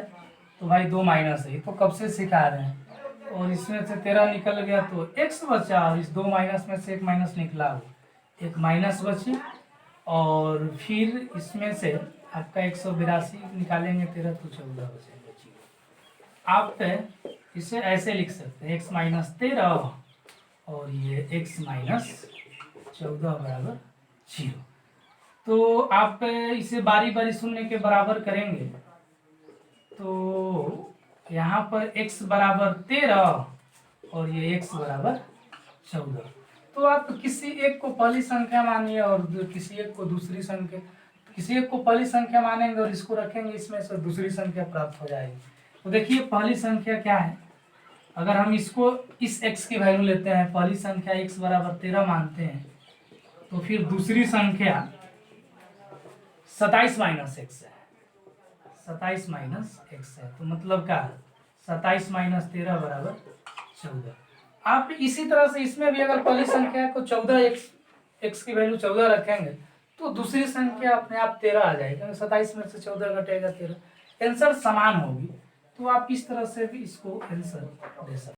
तो भाई 2 माइनस है, तो कब से सिखा रहे हैं। और इसमें से 13 निकल गया तो x बचा और इस 2 माइनस में से एक माइनस निकला, एक माइनस बची। और फिर इसमें से आपका 182 निकालेंगे 13 तो 14 बचेगा। आप इसे ऐसे लिख सकते हैं x - 13 और ये x - 14 बराबर 0। तो आप इसे बारी बारी शून्य के बराबर करेंगे तो यहाँ पर x बराबर 13 और ये x बराबर 14। तो आप किसी एक को पहली संख्या मानिए और किसी एक को दूसरी संख्या, किसी एक को पहली संख्या मानेंगे और इसको रखेंगे इसमें से दूसरी संख्या प्राप्त हो जाएगी। तो देखिए पहली संख्या क्या है, अगर हम इसको इस x की वैल्यू लेते हैं, पहली संख्या x बराबर 13 मानते हैं, तो फिर दूसरी संख्या 27 माइनस x है, 27 माइनस x है। तो मतलब क्या है 27 माइनस 13 बराबर 14। आप इसी तरह से इसमें भी अगर पहली संख्या को 14 x की वैल्यू 14 रखेंगे तो दूसरी संख्या अपने आप 13 आ जाएगी, 27 में से 14 घटेगा 13, आंसर समान होगी। तो आप इस तरह से भी इसको आंसर दे सकते हैं।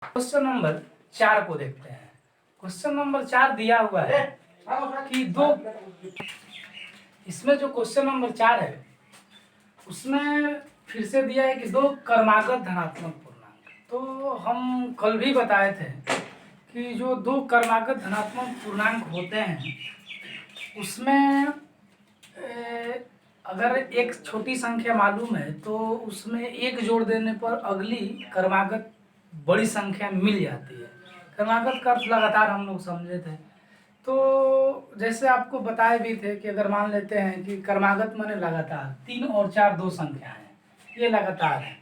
क्वेश्चन नंबर 4 को देखते हैं। क्वेश्चन नंबर 4 दिया हुआ है कि दो, इसमें जो क्वेश्चन नंबर 4 है उसमें फिर से दिया है कि दो क्रमागत धनात्मक पूर्णांक। तो हम कल भी बताए थे कि जो दो क्रमागत धनात्मक पूर्णांक होते हैं उसमें अगर एक छोटी संख्या मालूम है तो उसमें एक जोड़ देने पर अगली क्रमागत बड़ी संख्या मिल जाती है। क्रमागत का लगातार हम लोग समझे थे। तो जैसे आपको बताए भी थे कि अगर मान लेते हैं कि क्रमागत माने लगातार 3 और 4 दो संख्या है, ये लगातार है,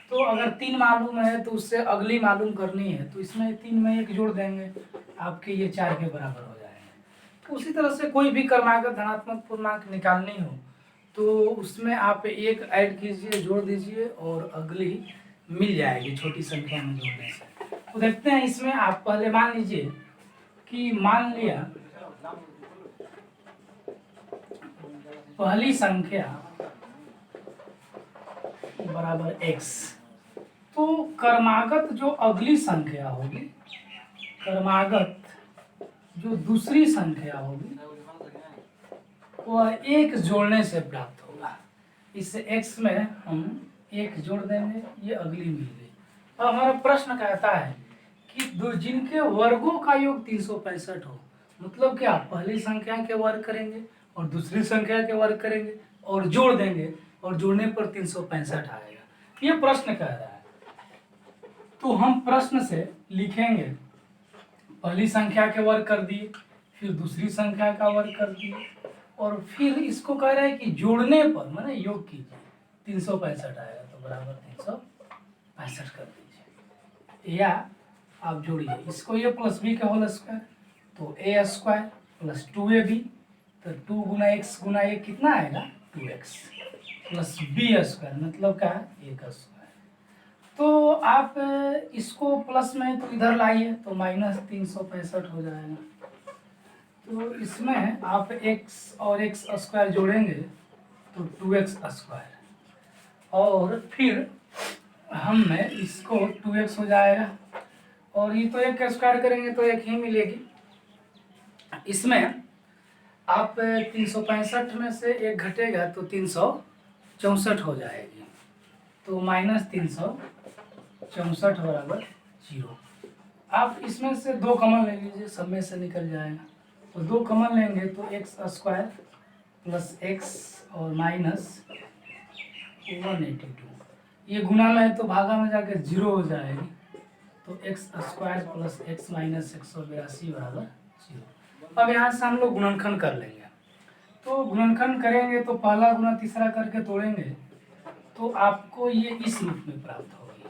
तो अगर 3 मालूम है तो उससे अगली मालूम करनी है, तो इसमें 3 में एक जोड़ देंगे, आपके ये 4 के बराबर हो जाएंगे। तो उसी तरह से कोई भी क्रमागत धनात्मक पूर्णांक निकालनी हो तो उसमें आप एक ऐड कीजिए, जोड़ दीजिए और अगली मिल जाएगी छोटी संख्या में जोड़ने से। तो देखते हैं इसमें आप पहले मान लीजिए कि मान लिया पहली संख्या बराबर x, तो क्रमागत जो अगली संख्या होगी, क्रमागत जो दूसरी संख्या होगी वह एक जोड़ने से प्राप्त होगा। इस x में हम एक जोड़ देंगे, ये अगली मिल गई। अब हमारा प्रश्न कहता है कि दो जिनके वर्गों का योग 365 हो, मतलब क्या पहली संख्या के वर्ग करेंगे और दूसरी संख्या के वर्ग करेंगे और जोड़ देंगे और जोड़ने पर 365 आएगा, ये प्रश्न कह रहा है। तो हम प्रश्न से लिखेंगे पहली संख्या के वर्ग कर दिए, फिर दूसरी संख्या का वर्ग कर दिए और फिर इसको कह रहा है कि जोड़ने पर माने योग कीजिए 365 आएगा, तो बराबर 365 कर दीजिए। या आप जोड़िए इसको, ये प्लस बी का होल स्क्वायर, तो ए स्क्वायर प्लस 2ab, तो 2 गुना x गुना ए कितना आएगा 2x प्लस बी स्क्वायर, मतलब क्या है 1 स्क्वायर। तो आप इसको प्लस में तो इधर लाइए तो माइनस 365 हो जाएगा। तो इसमें आप x और x स्क्वायर जोड़ेंगे तो 2x स्क्वायर और फिर हम इसको 2x हो जाएगा और ये तो एक स्क्वायर करेंगे तो एक ही मिलेगी। इसमें आप 365 में से एक घटेगा तो 364 हो जाएगी, तो माइनस 364 बराबर 0। आप इसमें से 2 कॉमन ले लीजिए, सब में से निकल जाएगा। तो 2 कॉमन लेंगे तो x स्क्वायर प्लस x और माइनस 182, ये गुना में है तो भागा में जाकर 0 हो जाएगी, तो x square plus x minus 182 बराबर 0। अब यहाँ से हम लोग गुणनखंड कर लेंगे। तो गुणनखंड करेंगे तो पहला गुना तीसरा करके तोड़ेंगे तो आपको ये इस रूप में प्राप्त होगी,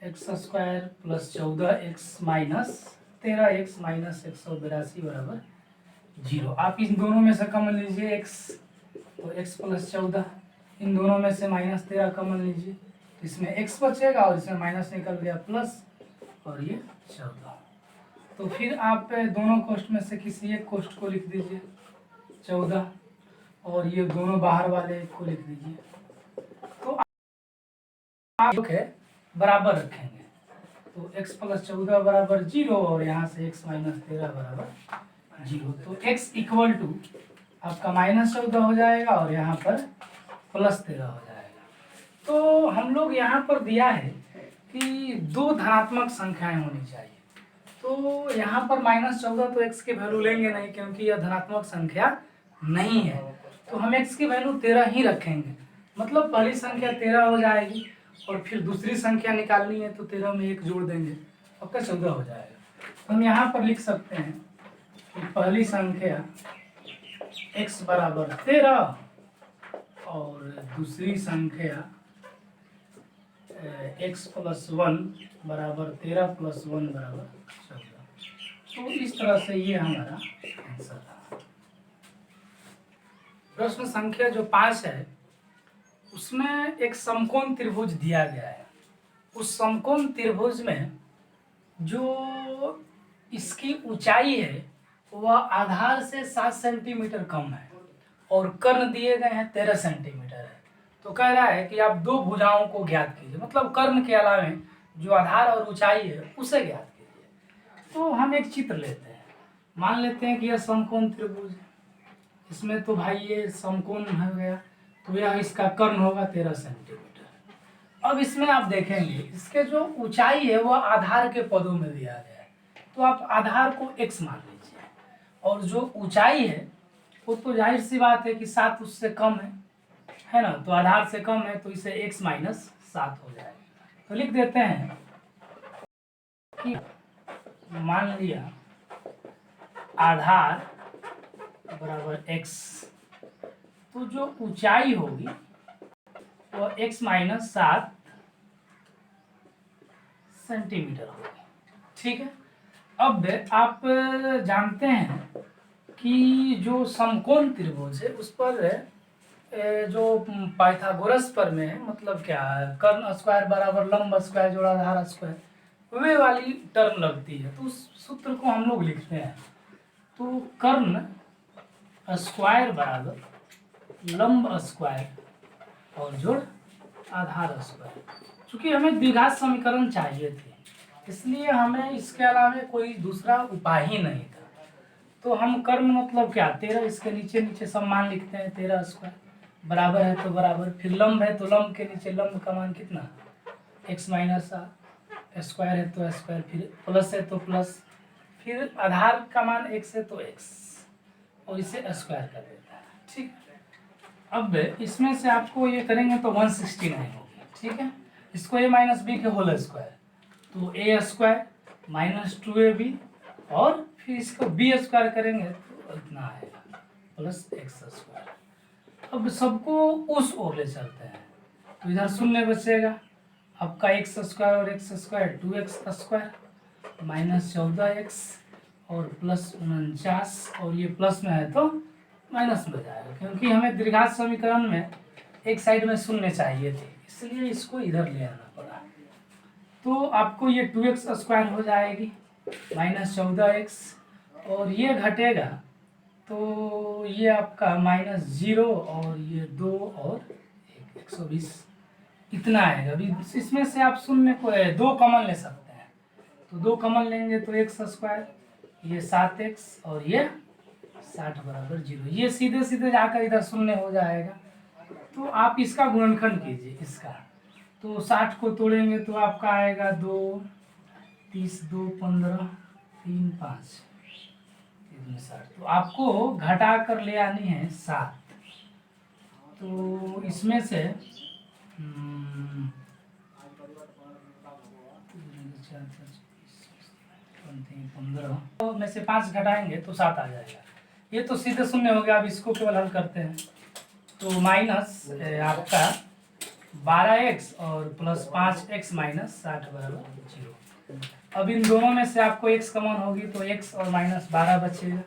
x square plus 14x minus 13x minus 182 बराबर 0। आप इन दोनों में से कॉमन लीजिए x, तो x प्लस 14, इन दोनों में से माइनस 13 कॉमन लीजिए, इसमें x बचेगा और इसमें माइनस निकल गया प्लस और ये 14। तो फिर आप दोनों कोष्ठ में से किसी एक कोष्ठ को लिख दीजिए 14 और ये दोनों बाहर वाले को लिख दीजिए। तो आप है बराबर रखेंगे तो x प्लस 14 बराबर 0 और यहाँ से x माइनस 13 बराबर 0, तो x इक्वल टू आपका माइनस 14 हो जाएगा और यहाँ पर प्लस 13 हो जाएगा। तो हम लोग यहाँ पर दिया है कि 2 धनात्मक संख्याएं होनी चाहिए, तो यहाँ पर -14 तो x की वैल्यू लेंगे नहीं, क्योंकि यह धनात्मक संख्या नहीं है, तो हम x की वैल्यू 13 ही रखेंगे। मतलब पहली संख्या 13 हो जाएगी, और फिर दूसरी संख्या निकालनी है तो 13 में 1 जोड़ देंगे, आपका 14 हो जाएगा। तो हम यहाँ पर लिख सकते हैं कि पहली संख्या x बराबर 13 और दूसरी संख्या x + 1 बराबर 13 + 1 बराबर 14। तो इस तरह से ये हमारा आंसर था। प्रश्न संख्या जो 5 है उसमें एक समकोण त्रिभुज दिया गया है। उस समकोण त्रिभुज में जो इसकी ऊंचाई है वह आधार से 7 सेंटीमीटर कम है और कर्ण दिए गए हैं 13 सेंटीमीटर है। तो कह रहा है कि आप दो भुजाओं को ज्ञात कीजिए, मतलब कर्ण के अलावा जो आधार और ऊंचाई है उसे ज्ञात कीजिए। तो हम एक चित्र लेते हैं, मान लेते हैं कि यह समकोण त्रिभुज है, इसमें तो भाई ये समकोण हो गया, तो यह इसका कर्ण होगा 13 सेंटीमीटर। अब इसमें आप देखेंगे इसके जो ऊंचाई है वह आधार के पदों में दिया गया है, तो आप आधार को x मान लीजिए, और जो ऊंचाई है वो तो जाहिर सी बात है कि 7 उससे कम है ना, तो आधार से कम है तो इसे x - 7 हो जाएगा। तो लिख देते हैं कि मान लिया आधार बराबर x, तो जो ऊंचाई होगी वो x - 7 सेंटीमीटर होगी। ठीक है, अब आप जानते हैं कि जो समकोण त्रिभुज है उस पर जो पाइथागोरस प्रमेय है, मतलब क्या है, कर्ण स्क्वायर बराबर लंब स्क्वायर जोड़ा आधार स्क्वायर, वे वाली टर्म लगती है। तो उस सूत्र को हम लोग लिखते हैं, तो कर्ण स्क्वायर बराबर लंब स्क्वायर और जोड़ आधार स्क्वायर। चूंकि हमें द्विघात समीकरण चाहिए थे, इसलिए हमें इसके अलावा कोई दूसरा उपाय ही नहीं था। तो हम कर्ण मतलब क्या 13, इसके नीचे नीचे सब मान लिखते हैं, 13 स्क्वायर बराबर है तो बराबर, फिर लंब है तो लंब के नीचे लंब का मान कितना x - 7, स्क्वायर है तो स्क्वायर, फिर प्लस है तो प्लस, फिर आधार का मान x है तो x, और इसे स्क्वायर कर देता है। ठीक, अब इसमें से आपको ये करेंगे तो 169 होगी। ठीक है, इसको a - b के होल स्क्वायर, तो a स्क्वायर -2ab, और फिर इसको b स्क्वायर करेंगे तो इतना आएगा प्लस x स्क्वायर। अब सबको उस ओर ले चलते हैं, तो इधर शून्य बचेगा, आपका x स्क्वायर और x square 2x square -14x और प्लस 49, और ये प्लस में है तो माइनस में जाएगा, क्योंकि हमें द्विघात समीकरण में एक साइड में शून्य चाहिए थे, इसलिए इसको इधर ले आना पड़ा। तो आपको ये 2x स्क्वायर हो जाएगी -14x, और ये घटेगा तो ये आपका -0 और ये 2 और 120 इतना आएगा। अभी इसमें से आप शून्य को 2 कॉमन ले सकते हैं, तो 2 कॉमन लेंगे तो x स्क्वायर, ये 7x और ये 60 बराबर 0, ये सीधे सीधे जाकर इधर शून्य हो जाएगा। तो आप इसका गुणनखंड कीजिए इसका, तो 60 को तोड़ेंगे तो आपका आएगा 2, 30, 2, 15, 3, 5, 60। तो आपको घटा कर ले आनी है 7, तो इसमें से 15 में से 5 घटाएंगे तो 7 आ जाएगा। ये तो सीधे शून्य हो गया। अब इसको केवल हल करते हैं, तो माइनस आपका 12x और प्लस 5x - 60 बराबर 0। अब इन दोनों में से आपको x कॉमन होगी तो x और -12 बचेगा।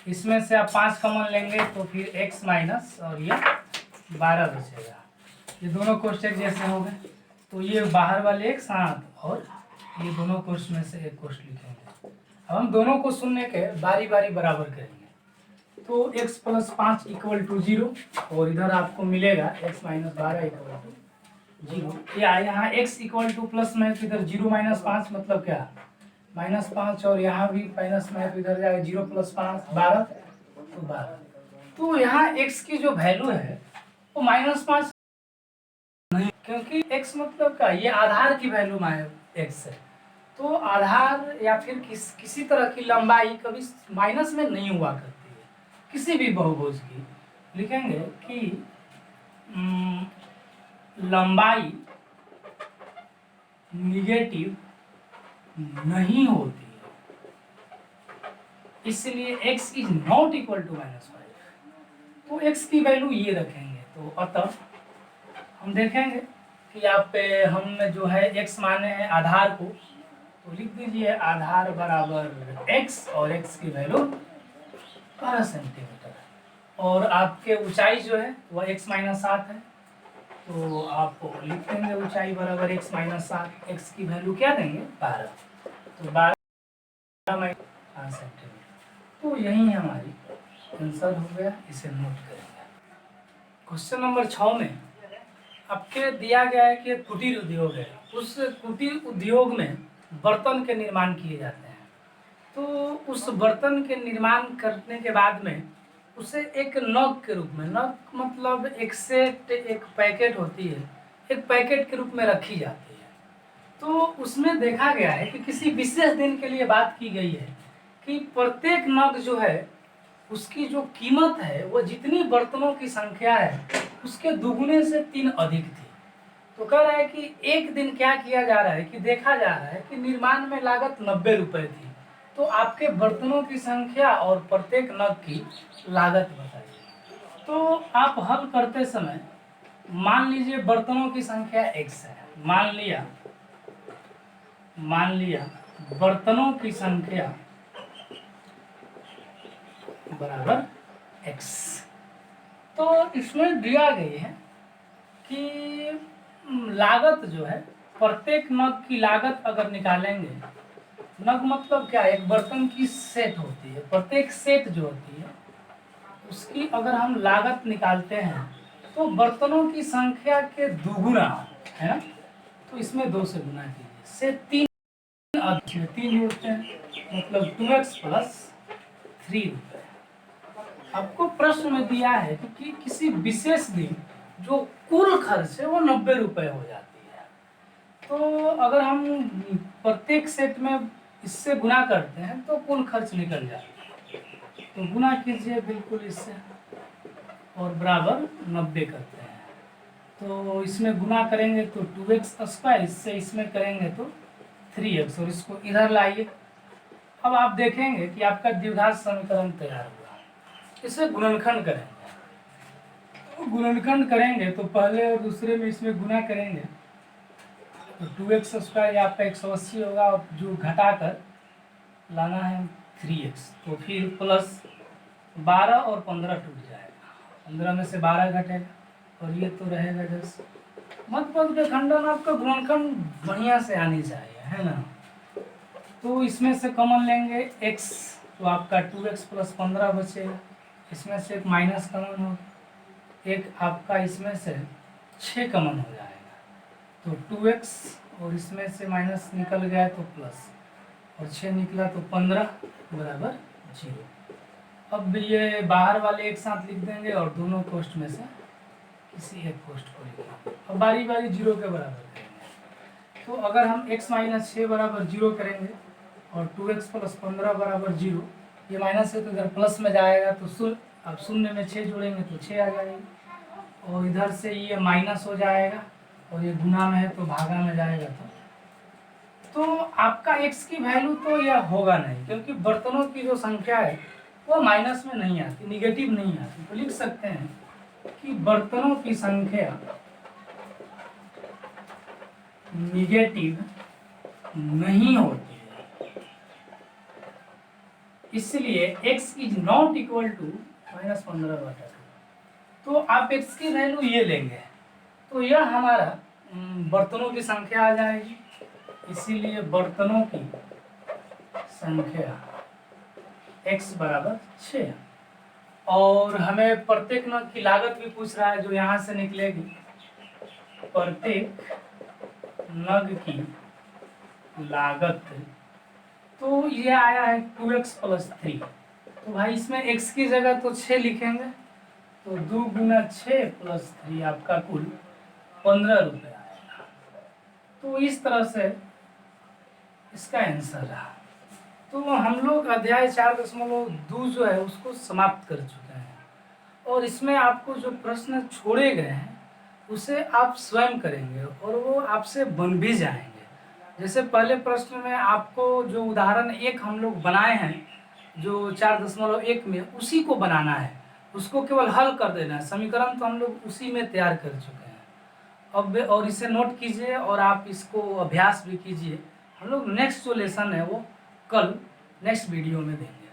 इसमें से आप 5 कॉमन लेंगे तो फिर x माइनस और ये 12 बचेगा। ये दोनों कोष्टक जैसे हो गए, तो ये बाहर वाले एक साथ और ये दोनों कोष्ट में से एक कोष्ट लिखेंगे। अब हम दोनों को शून्य के बारी बारी बराबर करेंगे, तो x + 5 = 0, और इधर आपको मिलेगा x - 12 = 0। या यहाँ x = प्लस में तो इधर 0 - 5 मतलब क्या -5, और यहाँ भी माइनस में तो इधर जाएगा 0 + 5 12, तो 12। तो यहाँ x की जो वैल्यू है वो -5 नहीं, क्योंकि x मतलब क्या, ये आधार की वैल्यू x है, तो आधार या फिर किसी तरह की लंबाई कभी माइनस में नहीं हुआ करती है। किसी भी बहुभुज की लिखेंगे कि लंबाई निगेटिव नहीं होती है, इसलिए x is not equal to -5। तो x की वैल्यू ये रखेंगे। तो अतः हम देखेंगे कि आप हम जो है x माने हैं आधार को, तो लिख दीजिए आधार बराबर x और x की वैल्यू 12 सेंटीमीटर, और आपके ऊंचाई जो है वह x माइनस 7 है। तो आप लिख देंगे ऊंचाई बराबर x माइनस 7, x की वैल्यू क्या देंगे 12, तो 12 माइनस 5 सेंटीमीटर। तो यही हमारी आंसर हो गया, इसे नोट करेंगे। क्वेश्चन नंबर 6 में आपके दिया गया है कि कुटीर उद्योग है, उस कुटीर उद्योग में बर्तन के निर्माण किए जाते हैं। तो उस बर्तन के निर्माण करने के बाद में उसे एक नग के रूप में, नग मतलब एक सेट, एक पैकेट होती है, एक पैकेट के रूप में रखी जाती है। तो उसमें देखा गया है कि किसी विशेष दिन के लिए बात की गई है कि प्रत्येक नग जो है उसकी जो कीमत है वो जितनी बर्तनों की संख्या है उसके दुगुने से 3 अधिक थी। तो कह रहा है कि एक दिन क्या किया जा रहा है कि देखा जा रहा है कि निर्माण में लागत 90 रुपए थी, तो आपके बर्तनों की संख्या और प्रत्येक नग की लागत बताइए। तो आप हल करते समय मान लीजिए बर्तनों की संख्या x है, मान लिया बर्तनों की संख्या बराबर x। तो इसमें दिया गई है कि लागत जो है प्रत्येक नग की लागत अगर निकालेंगे, नग मतलब क्या, एक बर्तन की सेट होती है, प्रत्येक सेट जो होती है उसकी अगर हम लागत निकालते हैं तो बर्तनों की संख्या के दुगुना है ना, तो इसमें 2 से गुना कीजिए, से 3 जोड़ते हैं, मतलब 2x प्लस 3 रुपये। आपको प्रश्न में दिया है कि किसी विशेष दिन जो कुल खर्च है वो 90 रुपये हो जाती है। तो अगर हम प्रत्येक सेट में इससे गुना करते हैं तो कुल खर्च निकल जाता है। तो गुना कीजिए बिल्कुल इससे और बराबर 90 करते हैं। तो इसमें गुना करेंगे तो 2x², इससे इसमें करेंगे तो 3x, और इसको इधर लाइए। अब आप देखेंगे कि आपका द्विघात समीकरण तैयार हुआ। इसे गुणनखंड करेंगे, तो गुणनखंड करेंगे तो पहले और दूसरे में इसमें गुना करेंगे तो 2x² या आपका 180 होगा, और जो घटाकर लाना है 3x, तो फिर प्लस 12 और 15 टूट जाएगा, 15 में से 12 घटेगा और ये तो रहेगा 10। मध्य के खंडन आपका गुणनखंड बढ़िया से आनी चाहिए, है ना। तो इसमें से कॉमन लेंगे x, तो आपका 2x प्लस 15 बचेगा, इसमें से एक माइनस कॉमन होगा, एक आपका इसमें से 6 कॉमन हो जाएगा, तो 2x और इसमें से माइनस निकल गया तो प्लस, और 6 निकला तो 15 बराबर 0। अब ये बाहर वाले एक साथ लिख देंगे और दोनों कोष्ठ में से किसी एक कोष्ठ को लिखेंगे, अब बारी बारी 0 के बराबर करेंगे। तो अगर हम x माइनस 6 बराबर 0 करेंगे और 2x प्लस 15 बराबर 0, ये माइनस है तो इधर प्लस में जाएगा, तो अब शून्य में 6 जोड़ेंगे तो 6 आ जाएगी, और इधर से ये माइनस हो जाएगा और ये गुना में है तो भागा में जाएगा। तो आपका x की वैल्यू तो यह होगा नहीं, क्योंकि बर्तनों की जो संख्या है वो माइनस में नहीं आती, निगेटिव नहीं आती। तो लिख सकते हैं कि बर्तनों की संख्या निगेटिव नहीं होती है, इसलिए x is not equal to -15/2। तो आप x की वैल्यू ये लेंगे तो यह हमारा बर्तनों की संख्या आ जाएगी, इसीलिए बर्तनों की संख्या x बराबर 6। और हमें प्रत्येक नग की लागत भी पूछ रहा है, जो यहाँ से निकलेगी, प्रत्येक नग की लागत, तो ये आया है 2x प्लस 3। तो भाई इसमें x की जगह तो 6 लिखेंगे, तो 2 गुना 6 प्लस 3 आपका कुल 15 रुपये आएगा। तो इस तरह से इसका आंसर रहा। तो हम लोग अध्याय 4.2 जो है उसको समाप्त कर चुके हैं, और इसमें आपको जो प्रश्न छोड़े गए हैं उसे आप स्वयं करेंगे और वो आपसे बन भी जाएंगे। जैसे पहले प्रश्न में आपको जो उदाहरण 1 हम लोग बनाए हैं, जो 4.1 में, उसी को बनाना है, उसको केवल हल कर देना है। समीकरण तो हम लोग उसी में तैयार कर चुके हैं। अब और इसे नोट कीजिए और आप इसको अभ्यास भी कीजिए। हम लोग नेक्स्ट जो लेसन है वो कल नेक्स्ट वीडियो में देंगे।